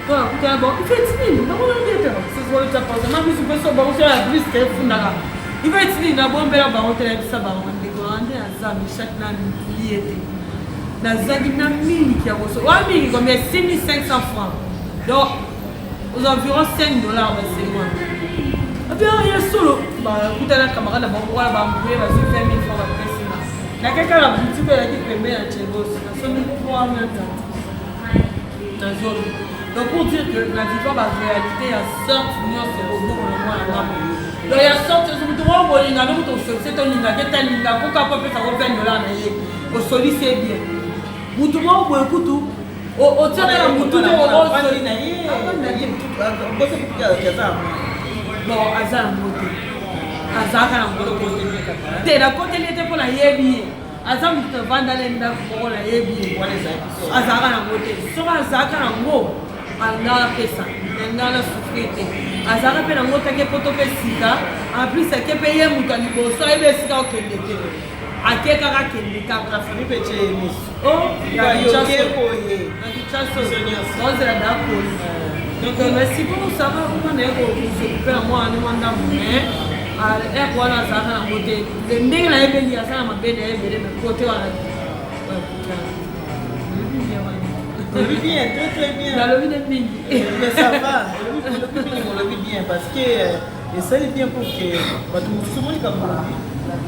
to akutana bon il fait tini na ko ndio te so so ta pause ma biso peso ba ko la plus que fundaka il fait tini na bombela ba hotela bisa ba ngande ko ande azami chaque na liete na zagi na mini ki aboso wa mini comme 6500 francs donc aux environs 5 dollars c'est moi et bien il y a solo bah écoutez la camarade ba ko ba mboué ba se faire 1000 francs ba presina na quelqu'un la boutique la qui permet à chebos na so 3 maintenant na zone donc pour dire que la vie va réalité il y a sorte union c'est au bout le mois là donc il y a sorte sur tout le monde na no to c'est ton linga que ta linga ko ka pa pesa ko 20 dollars na ye au soli c'est bien mutu mo ko ekutu o tsaka na mutu to o soli na ye ko se ki ka bon azan moto azaka na moto te da côté les te pour la yebi azam te vanda le nda pour la yebi azaka na moto so azaka na ngo anga pesa nda la souffrite azaka pe na moto ke poto pe sika en plus ke pe ye muta libo so ebe sika o kende te akeka ka kende ka ka fami pe che mis oh ya yo ke ko ye na chaso so zera da ko donc merci pour ça va comment est que je peux moi en demandant mais à voilà ça na côté ndenge na ebe ya sana mabede ebe na côté wala bien très bien dans le vide mingi mais ça va le vide bien parce que et ça est bien pour que parce que souvent les camarades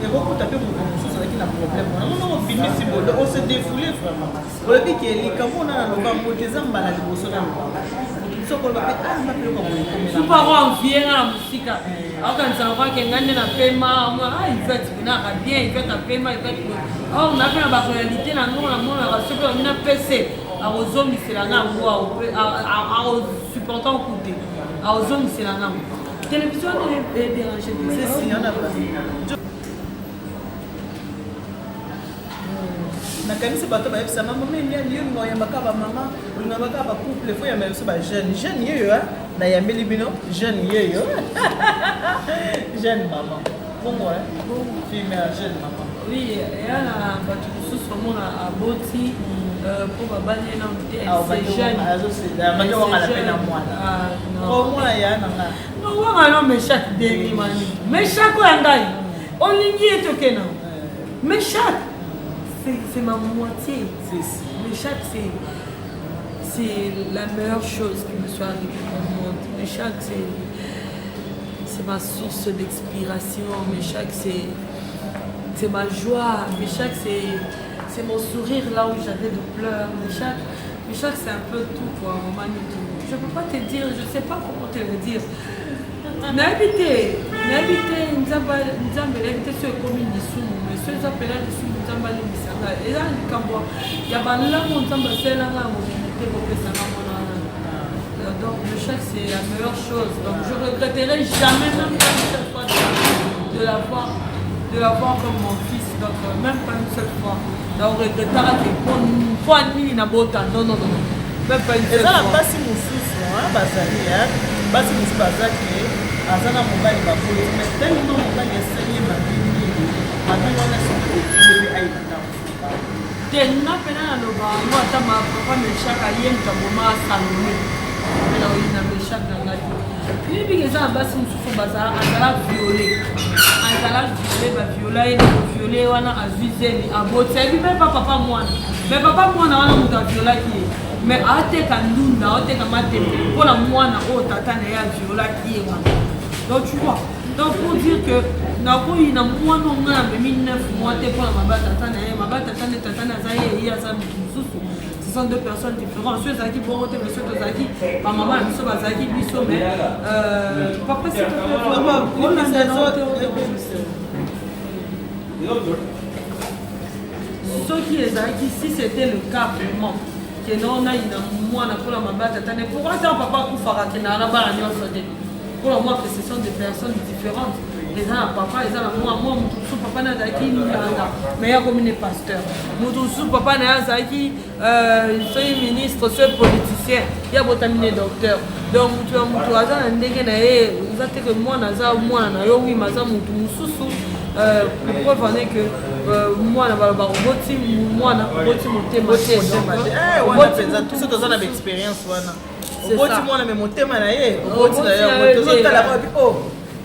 et beaucoup taper pour chose avec un problème on a fini si bon on se défouler vraiment on a dit que les camarades on va monter zamba la liboso na soko ba ma pelo ko tu parents viennent à la musique quand ça va que ngane na paiement il fait na bien il fait na paiement il fait on a fait la réalité na non na mona la soko na PC a ozomi c'est la ngam a supportant côté a ozomi c'est la ngam télévision est dérangée c'est si on a pas na kanisa bato ba yebisa mama mimi ndio ngoya makaba mama una makaba couple fo ya meso ba jeune yeyo na yambeli bino jeune yeyo jeune maman bongo female jeune maman oui et là bato sous mona aboti pour babane na c'est jeune c'est la bato on la peine à moi au moins ya nanga no wa no me chaque demi mani me chaque ngai on ligne to kena me chaque c'est ma moitié. Mais chaque c'est la meilleure chose qui me soit arrivée dans le monde. Méchac, c'est ma source d'inspiration. Méchac, c'est ma joie. Méchac, c'est mon sourire là où j'avais de pleurs. Méchac, c'est un peu tout, quoi, maman et tout. Je ne peux pas te dire, je ne sais pas comment te le dire. N'habitez sur la commune de Soumou, mais ceux qui appellent les Soumou, ils appellent les Bissanga. Et là, il y a un là où on s'en bat, c'est là où on était pour que ça donc, le chèque, c'est la meilleure chose. Donc, je ne regretterai jamais, même pas une seule fois, de l'avoir comme mon fils. Donc, même pas une seule fois. Donc, on regrettera que pour une nuit, il n'a pas autant. Non. Même pas une seule fois. Et ça, la passe moussousou, Bazali, passe moussousou, Bazali, Azana Mobile, Babou, mais tellement Mobile est saigné, ma vie, maintenant, on a son petit aïe. Tena pena no ba mo ata ma papa me shaka yenta moma salome na ina me shaka ngati ni bingeza basi msufu baza azala violer ba violer wana azuzeni abotse bi même papa mwana mais papa mwana wana muta viola ki mais ateka ndunda ateka matembe pona mwana o tata na ya viola ki wana donc tu vois. Donc pour dire que il y a moins de 9 mois pour ce sont deux personnes différentes. Ceux qui vont voter, monsieur Tozaki, par maman, monsieur Bazaki, Bissot, mais pas pressé ce qui est acquis, si c'était le cas vraiment, que non, on a une mois pour la mabata, pourquoi ça papa pour faire que n'a pas pour moi que ce sont des personnes différentes. Les uns papa, les uns moi, mon papa n'a pas qui meilleur comme une pasteur. Mon papa n'a pas qui soit ministre, soit politicien, il y a botaminé docteur. Donc tu as mon toisin un dégaine, vous avez que moi naza moi na yo oui maza mon sousou. Pourquoi venez que moi na ba roboti moi na roboti mon thème. On a fait tout ce que on a d'expérience wana. Roboti moi na me mon thème na ye. Roboti na yo tout ça la oh.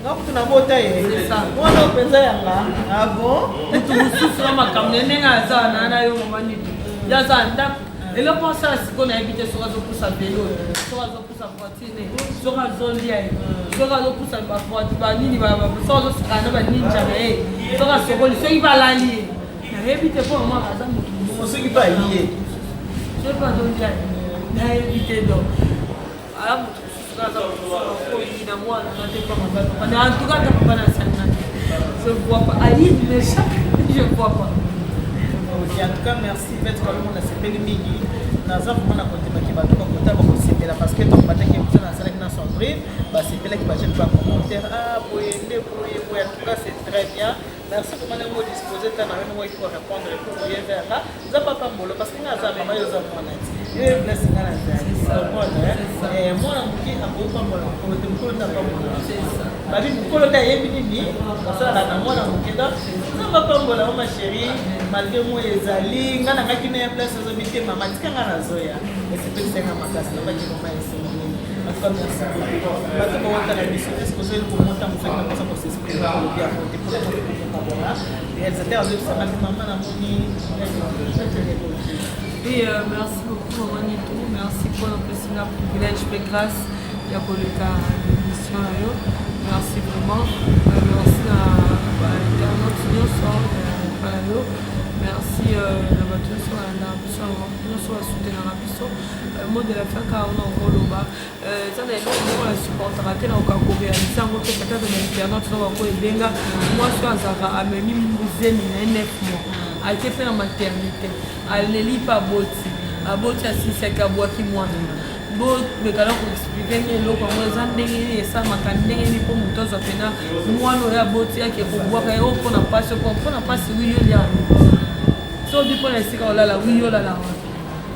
Non, tu n'as pas taillé. C'est ça. Moi, on a pensé à là. Ah bon? Tu me souffles dans ma caméra, n'est pas ça, n'a eu mon mani. Il y a ça, et là, pour ça, c'est qu'on a habité sur la zone pour sa vélo, sur la zone pour sa voiture, sur la zone liée, sur la zone pour sa voiture, ni va sur la zone pour sa ninja, sur la zone, ceux qui va l'allier. N'a habité pour moi, à ça, ceux qui va lier. Je ne sais pas zone liée. N'a habité donc. Alors, en tout cas, je ne vois pas. Ali, mais je ne vois pas. En tout cas, merci. Faites comme on a séparé Migi. Nous avons continué qui va tout côté parce que ton matin qui est dans la salle qui Sandrine, c'est là qui va faire un commentaire. Ah, oui, en tout cas, c'est très bien. Merci pour nous disposer de nous pour répondre pour vous vers là. Nous n'avons pas de parce que nous avons des maillots à mon aide. Et moi, je suis un peu comme moi. Ma vie, pour le temps, il y a une ça là, moi, je suis un peu comme moi, ma chérie. Malgré moi, les alliés, nous avons une place de habiter, maman, tu as un zoya. Et c'est plus que ma classe, nous avons une en tout cas, merci beaucoup. Maintenant, on va mission. Est-ce que vous avez pour monter en fait comme ça pour s'exprimer pour le bien pour le réalisateur de sa maman oui, merci beaucoup, Maman Nito. Merci pour notre privilège et grâce pour le cas de l'émission. Merci vraiment. Merci à l'internaute. Merci la voiture sur la soutenir la puissance. Mot de la fin car on a un rôle au bas. Ça n'est pas pour la supporter à tel encore pour réaliser un autre peut-être de l'internaute sur la cour et benga. Moi je suis à Zara à mes 9 mois. A été fait en maternité. Elle ne lit pas Boti. A Boti a 6 à Boaki moi. Bot me kala ko expliquer ni lo kwa mweza ndenge ni sa makandenge ni po mutozo pena mwana ya Boti yake ko bwaka yo ko na passe oui yo ya. So bi pona sika olala oui yo la.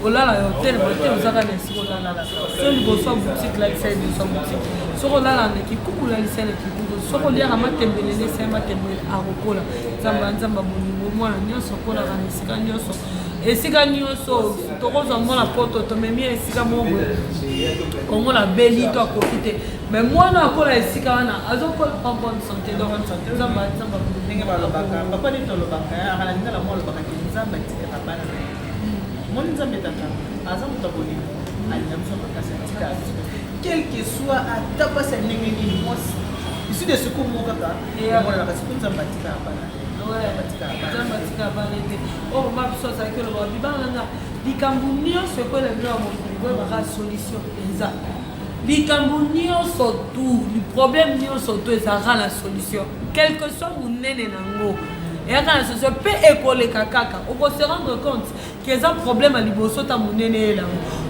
Olala hotel ozaka na sika olala. So li bo so boutique la side de so boutique. So olala na ki kukula li sene ki kuko. So ko lia ma tembelele se ma tembele a rokola. Nzamba boni mwana nyonso kola na sika nyonso. Esika nyonso tokozwa mwana poto tomemi esika moko komona beli to akokite mais mwana akola esika wana azokola pas bonne santé donc nzamba ndenge balobaka papa ni tolobaka akala ndala mo lobaka ki nzamba tika bana moni nzambe tata aza mutaboli quel que soit à tabasser n'engagé moi ici de ce qu'on m'a dit on a la responsabilité de bana batika banete oh ma biso ça que le bibanga likambu nyonso ko le mwa mo ba solution eza likambu nyonso tout le problème nyonso tout eza la solution quel que soit munene nango et quand la solution peut écoler kaka on se rendre compte qu'il y a un problème à liboso ta munene là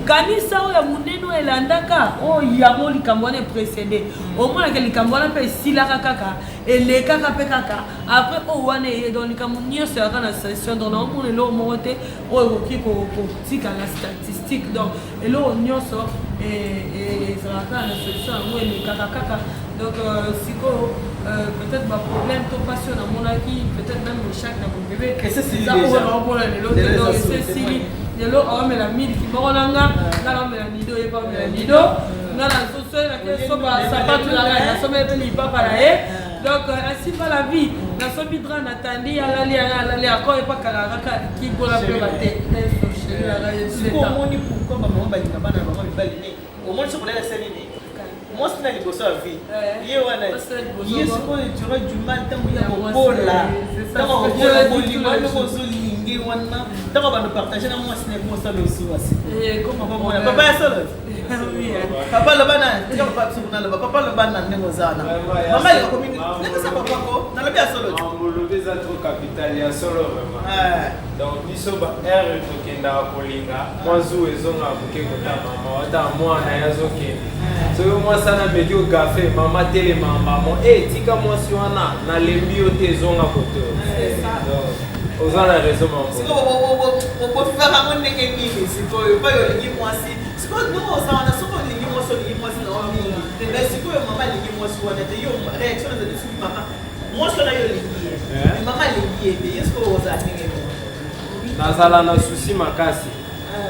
kanisa oya munene elandaka oh yamo likambu wana précédé au moins que likambu wana pe silaka kaka et kaka pe kaka après oh wana e dans likambu nyonso ya kana session dans le monde lo monte oh qui ko tika la statistique donc et lo nyonso et ça va kana session ngo e kaka donc siko peut-être ma problème to passion à mon avis peut-être même chaque na mon bébé que c'est ça on va le lot de c'est Sili de l'eau on met la mille qui morolanga là on met la nido et pas la nido là la sauce la que soba sapato la somme et papa là donc ainsi va la vie la sobi dra natandi aller à quoi et pas karaka qui pour la privaté c'est comment ni pourquoi maman ba linga bana maman balini au moins ce qu'on a salini moi c'est la liboso à vie yé wana yé ce qu'on tu aurais du mal tant il y a beaucoup là tant on va bolinga le kozolingi wana tant on va nous partager na moi c'est pour ça le aussi et comment papa ya solo papa le bana papa sur na papa le bana ndeko zana mama ile komini ndeko sa papa ko na le bia solo ambolobe za trop capital ya solo vraiment donc biso ba r to kenda kolinga mwazu ezonga buke kota mama wata mwana yazoke so moi sana medi au café mama tele mama tika moi si wana na lembi o te zonga koto c'est ça donc aux la raison maman siko bo faire mon ndenge nini siko ba yo lingi moi si siko nous ozana siko lingi moi so lingi moi si na mingi mais siko mama lingi moi si wana te yo réaction de dessus mama moi so na yo lingi mama lingi te yesko ozana ndenge nazala na souci makasi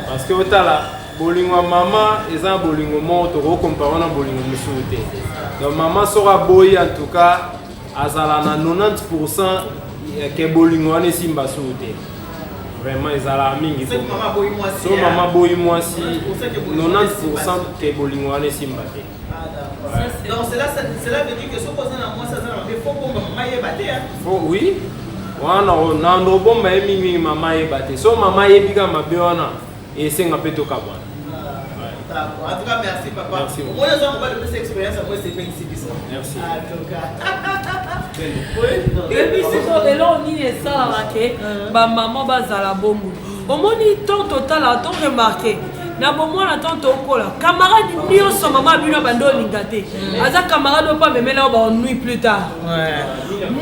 parce que otala bolingo mama eza bolingo mo to ko comparer na bolingo musu te donc mama sera boy en tout cas azala na 90% ke bolingo wana simba su te vraiment ezala mingi c'est mama boy moi si so mama boy moi si 90% ke bolingo wana simba te donc cela veut dire que ce qu'on a moi ça ça mais faut que mama yebate faut oui wana na ndo bomba mingi mama yebate so mama yebika mabe wana et c'est un peu de cabane. D'accord. En tout cas, merci papa. Merci. Moi, je vais vous cette expérience après c'est bien ici. Merci. En tout cas. Et puis c'est là on y est ça que ba maman bazala bomu. Au moins temps total a ton remarqué. Na bomo na temps tokola. Camarade nyonso maman bino bando lingate. Aza camarade pas même là ba nuit plus tard.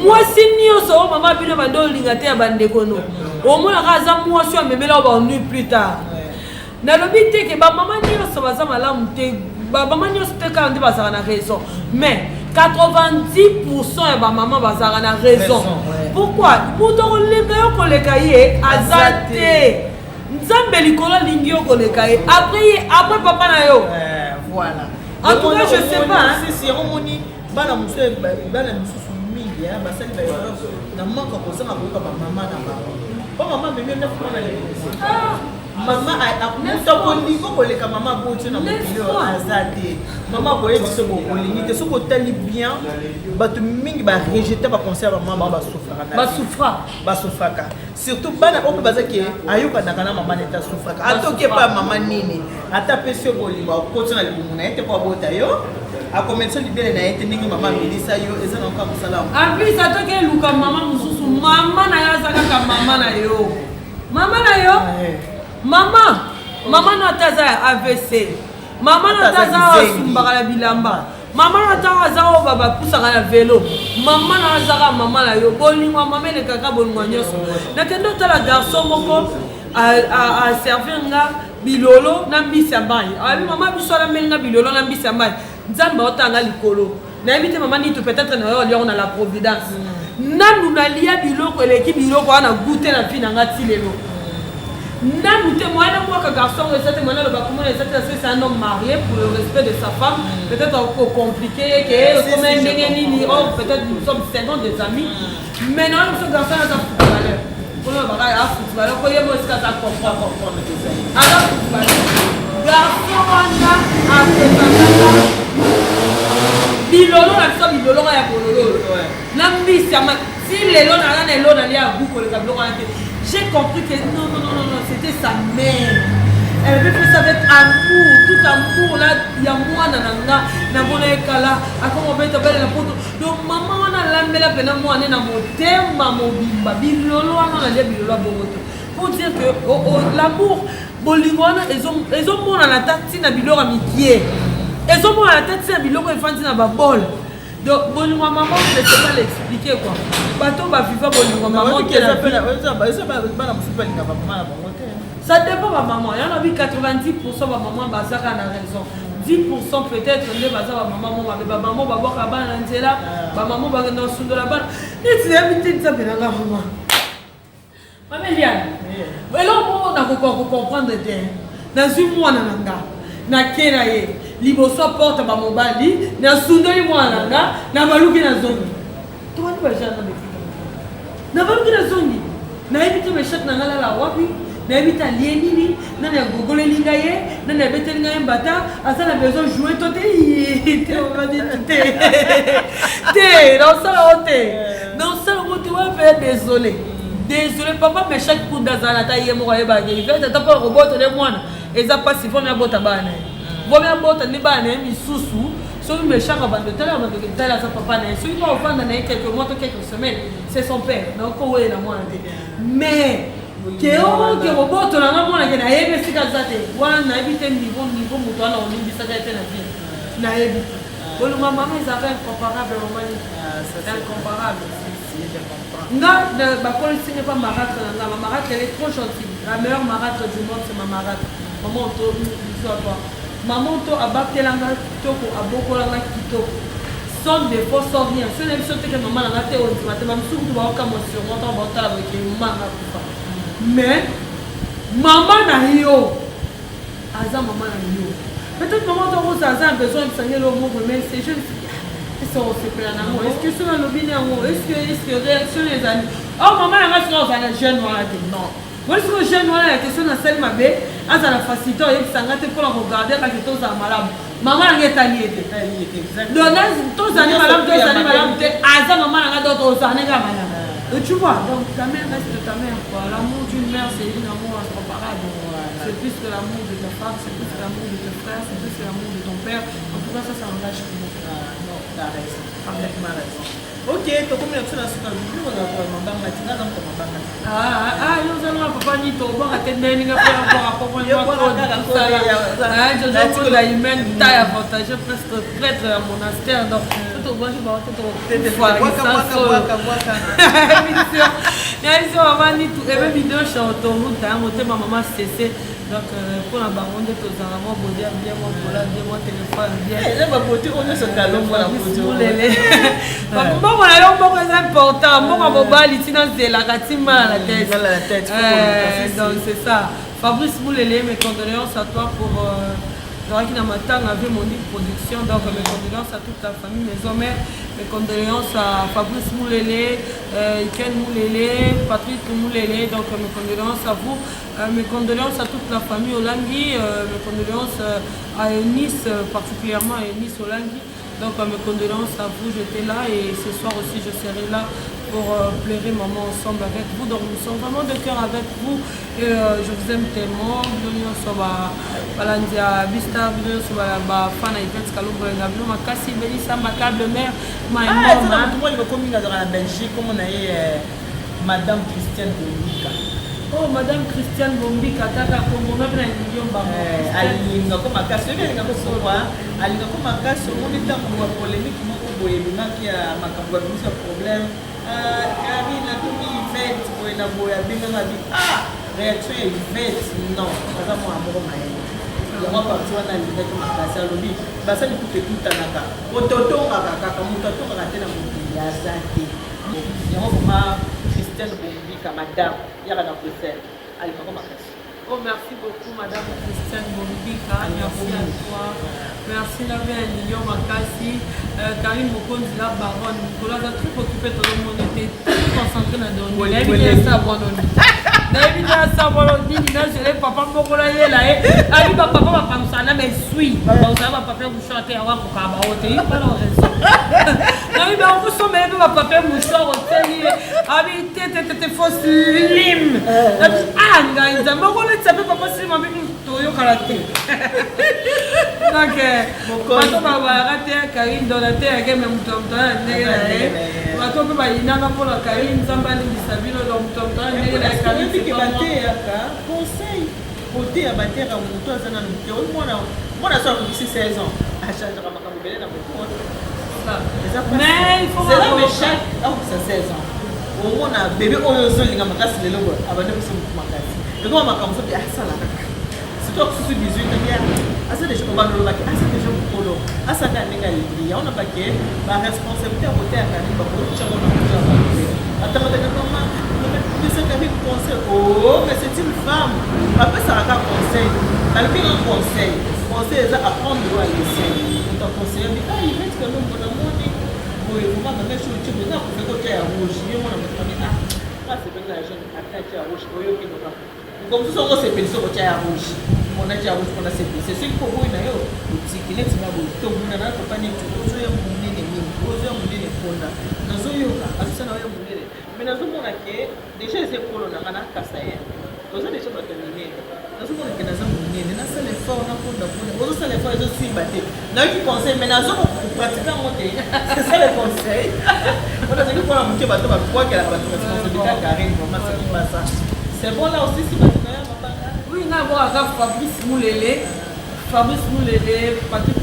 Moi si nyonso maman bino bando lingate ya bandeko no. Au moins la raza moi so même là ba nuit plus tard. Na lobi te ke ba maman nyonso baza malamu te ba maman nyonso te ka ndi bazala na raison mais 90% ya ba maman bazala na raison pourquoi muto koleka yo koleka ye azate nzambe likolo lingi yo koleka ye après papa na yo voilà en tout cas je sais pas si on moni bana musu mingi ya basali ba yo na manka kozanga ko ba maman na ba maman même na fona na maman a kolingo koleka maman bote na mokili azate maman boye biso bokolingi te soki otali bien bato mingi barejeté baconseil ya bamama basufraka surtout bana oyo mpe bazaki ayokanaka na mama nete asufraka atoki epa mama nini ata pesi yo bolingo akoti na libumu na ye te po abota yo akomenso libele na ye te ndenge mama amelisa yo eza na oka mosala amplis atoki eluka mama mosusu mama na yo aza kaka mama na yo Maman na taza AVC. Maman na taza sumbaka la bilamba. Maman na taza o baba pusaka la vélo. Maman na zaka maman la yo. Bolingwa maman le kaka bolingwa nyoso. Na kendo tala garçon moko a servir nga bilolo na mbisi ambai. Abi maman biso la menga bilolo na mbisi ambai. Nzamba otanga likolo. Na ebite maman ni peut-être na yo on a la providence. Nanu na lia biloko eleki biloko ana goûter na fina ngati lelo. Nan nous témoignons moi que garçon le c'est un homme marié pour le respect de sa femme peut-être encore compliqué que comme un peut-être nous sommes 50 des amis mais non ce garçon a un footballeur pour le bagage à footballeur quoi moi ça comprendre alors garçon bilolo na biso bilolo ya bololo na mbisi si lelo na lelo na lia buko le tableau j'ai compris que non c'était sa mère. Elle avait fait ça avec amour, tout amour là, il y a moi na bona ekala akoma beta belle la poto. Donc maman na lambela pena moi na motema mobimba bilolo na lia bilolo bomoto. Pour dire que l'amour bolingwana ils ont mona na tati na biloro mikie. Ils ont mona na tati na biloro efandi na babol. Donc bolingwa maman je ne sais pas l'expliquer quoi. Bato ba viva bolingwa maman qui a ça dépend de maman. Il y en a 90% de maman bazaka na raison. 10% peut-être ne bazaka maman maman ba boka bana nzela, ba maman ba na sundo la bana. Et tu habites ça bien la maman. Maman Liane. Mais là on a comprendre des. Dans une mois nanga. Na kera ye. Liboso porte ba mobali, na sundo li mois nanga, na baluki na zongi. Toi tu vas jamais me na baluki na zongi. Na éviter mes chats na ngala la wapi. Na ebita lienini na na gogole lingaye na na betel ngaye mbata asa na besoin jouer tote te on va dire te dans ça on te va faire désolé papa mais chaque coup d'azana ta yemo ka yeba il fait ta pas robot de moi et ça passe faut me bota bana vo me bota ni bana mi susu so me chaka bande tala sa papa na so il va vendre na quelques mois quelques semaines c'est son père donc ouais na moi mais que robot na ngomona ke na yebe sika zate wana na ebite niveau muto na olimbi saka ete na vie na ebite bolo maman ça fait incomparable maman c'est incomparable nga ba police n'est pas marâtre nga ma marâtre elle est trop gentille la meilleure marâtre du monde c'est ma marâtre maman to soit toi maman to abatelanga toko abokolanga kitoko sans défaut sans rien ce n'est pas que maman na te on matin même surtout ba okamo sur mon temps ba avec maman kufa. Mais maman n'a yo. Aza maman n'a yo. Peut-être maman a besoin de savoir le mot, mais c'est juste. Est-ce qu'on se plaint en amour? Est-ce que c'est un lobby en amour? Est-ce que réaction les amis? Oh maman a reste dans un jeune noir. Non. Moi je suis jeune noir la question dans celle ma bé. Aza la facilité et ça ngate pour regarder la question ça malade. Maman a été exactement. Donc tous années malade, Aza maman a d'autres années malade. Tu vois, donc ta mère reste ta mère. L'amour d'une mère, c'est un amour incomparable. Voilà. C'est plus que l'amour de ta femme, c'est plus que l'amour de ton frère, c'est plus que l'amour de ton père. En tout cas, ça engage tout le monde. Non, t'as raison. Parfaitement raison. Ok, tu as combien de choses à ce que tu veux dans le monde matinal dans ton monde? Nous allons papa ni to ba ka tende ni ka pa papa ni ko je la humaine taille avantage presque prêtre à monastère donc tout bon je vais voir tout maman ni tout et même vidéo sur autoroute ma maman cessé donc pour la baronne de tous en avant bien moi pour la bien mon téléphone bien elle va porter on se calme pour la photo bon c'est important bon mobile ici dans la katima la tête donc c'est ça Fabrice Moulele mes condoléances à toi pour qui n'a pas avec mon production donc mes condoléances à toute ta famille mes hommes mes condoléances à Fabrice Moulele Ken Moulele Patrick Moulele donc mes condoléances à vous mes condoléances à toute la famille Olangui mes condoléances à Eunice particulièrement à Eunice Olangui. Donc mes condoléances à vous, j'étais là et ce soir aussi je serai là pour pleurer maman ensemble avec vous. Donc nous sommes vraiment de cœur avec vous et je vous aime tellement. Nous sommes à Balandia, Bista, nous sommes à Fana Yvette Kalobo, nous sommes à Kassi, Bélissa, ma câble mère, ma maman. Tout le monde est dans la Belgique, comme on a eu Madame Christiane Bombika. Oh, Madame Christiane Bombika, Taka Kombo, même un million de alinga ko makasi oyo alinga kosoba alinga ko makasi omoni ntango ya polémique moko boye ebimaki ya makambo ya bimisi ya problème kari nakomi Yvette boye na boye abenganga bi réaction ya Yvette non aza mwana moko mayele yango parti wana alingaki makasi alobi basali kutu ekutanaka ototongaka kaka moto atongaka te na mokili aza te yango vraimen Christiane Bombika madame yaka na Bruxelles alinga ko makasi. Oh, merci beaucoup, Madame Christiane Bombika. Merci à toi. Merci, Navé Nilio Makassi. Karim Mokonzi, la baronne. Nicolas a tout occupé, tout le monde était tout concentré dans le monde. Il a bien ça, nayebi na sambolo nini nazele papa moko na ye la ye abi bapapa bapangusana mais sui bapangusana bapapa mouchoir te awa kokaa bao te ipala raison nayebi bakosomele mpe bapapa mouchoir oteli ye abi te fo slim ngai nzambe okoletisa mpe papa slim abi toyokala te donc bato babayaka te karine donateur me moto ya moto na ndenge na ye bato mpe bayinanga mpona karine nzambe alingisa bino donc moto ya moto na ndenge na ye karine bateyaka conseil koteya bateyaka moto aza na moke mwana so akokisi 16 ans achangeaka makambo ebele na moto mais il faut chaque akokisa 16 ans omona bebe oyo ozolinga makasi lelo boye abande kosi motu makasi ekoma makambo soki asalaka surtout akususu 18 bia asa deja obanolobaki asa deja mokolo asaka ndenge alingi yango na bake baresponsabilité ya koteya kani bakotiango na moto ya babe atangataka kama pesaka bi conseil oh mais c'est une femme apesaka conseil balobi un conseil eza apprendre à laisser moto aconseille abi ivete kano mbona moni boye vraiment banga chose tu eza kofe kotia ya rouge ye mwana moto ami asepelisa ya jaune atatia ya rouge oyokinoka comme tout ça sepelisa kotia ya rouge monatia ya rouge mpona sepelisa soki koboyi na yo otiki neti na boye tomuna na papa neti ozoya monene mingi ozoya monene mpona nazoyoka asusa na oya monene mais nazomona ke déjà eza ekolo nanga nakasa ye toza déjà bato ya minene nazomona ke naza monene nasala effort naponda mpona ozosala effort ezosimba te nayoki conseil mais nazokopratika yango te c'est ça le conseil mpona zaki mpona moke bato bakwakelaka bato responsabilité ya karine vraiment c'est pas ça c'est bon là aussi si bato na ya mabanga oui naboaka Fabrice Moulele Patrick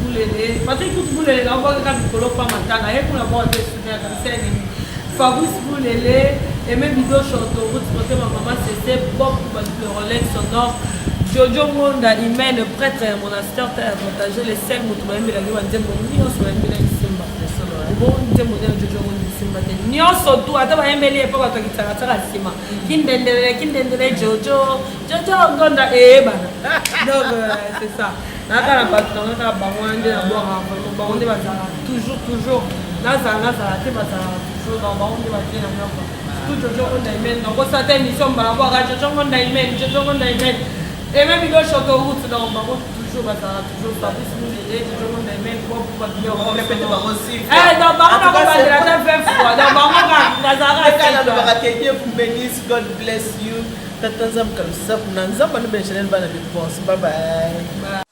Moulele naobakaka mikolo pa matanga ye kuna boa te sudaka bisenini Fabrice Moulele Aimé Bido Chanto route côté ma maman c'était Bob le Rolex sonore Jojo Monda Imen prêtre monastère terre partager les scènes moto bayembi la ngiba nzembo nyonso bayembi na Simba bon nzembo na Jojo Monda Simba te nyonso tu ata bayembeli epa bato kitaka tsaka sima kindendele Jojo ngonda bana donc c'est ça nakala bato nakala bango nde na boka bango nde bazala toujours nazala te bazala toujours dans bango nde batie na nyoko tout Jojo Monda Imen nakosa te émission mbala boka Jojo Monda Imen et même il doit chanter au route dans Baron toujours toujours Fabrice Moulele toujours on a même quoi pour bien on répète Baron aussi dans Baron on va dire la 20 fois dans Baron Nazara Dieu vous bénisse, God bless you. Tatanzam comme ça, pour Nanzam, on a bien bye bye.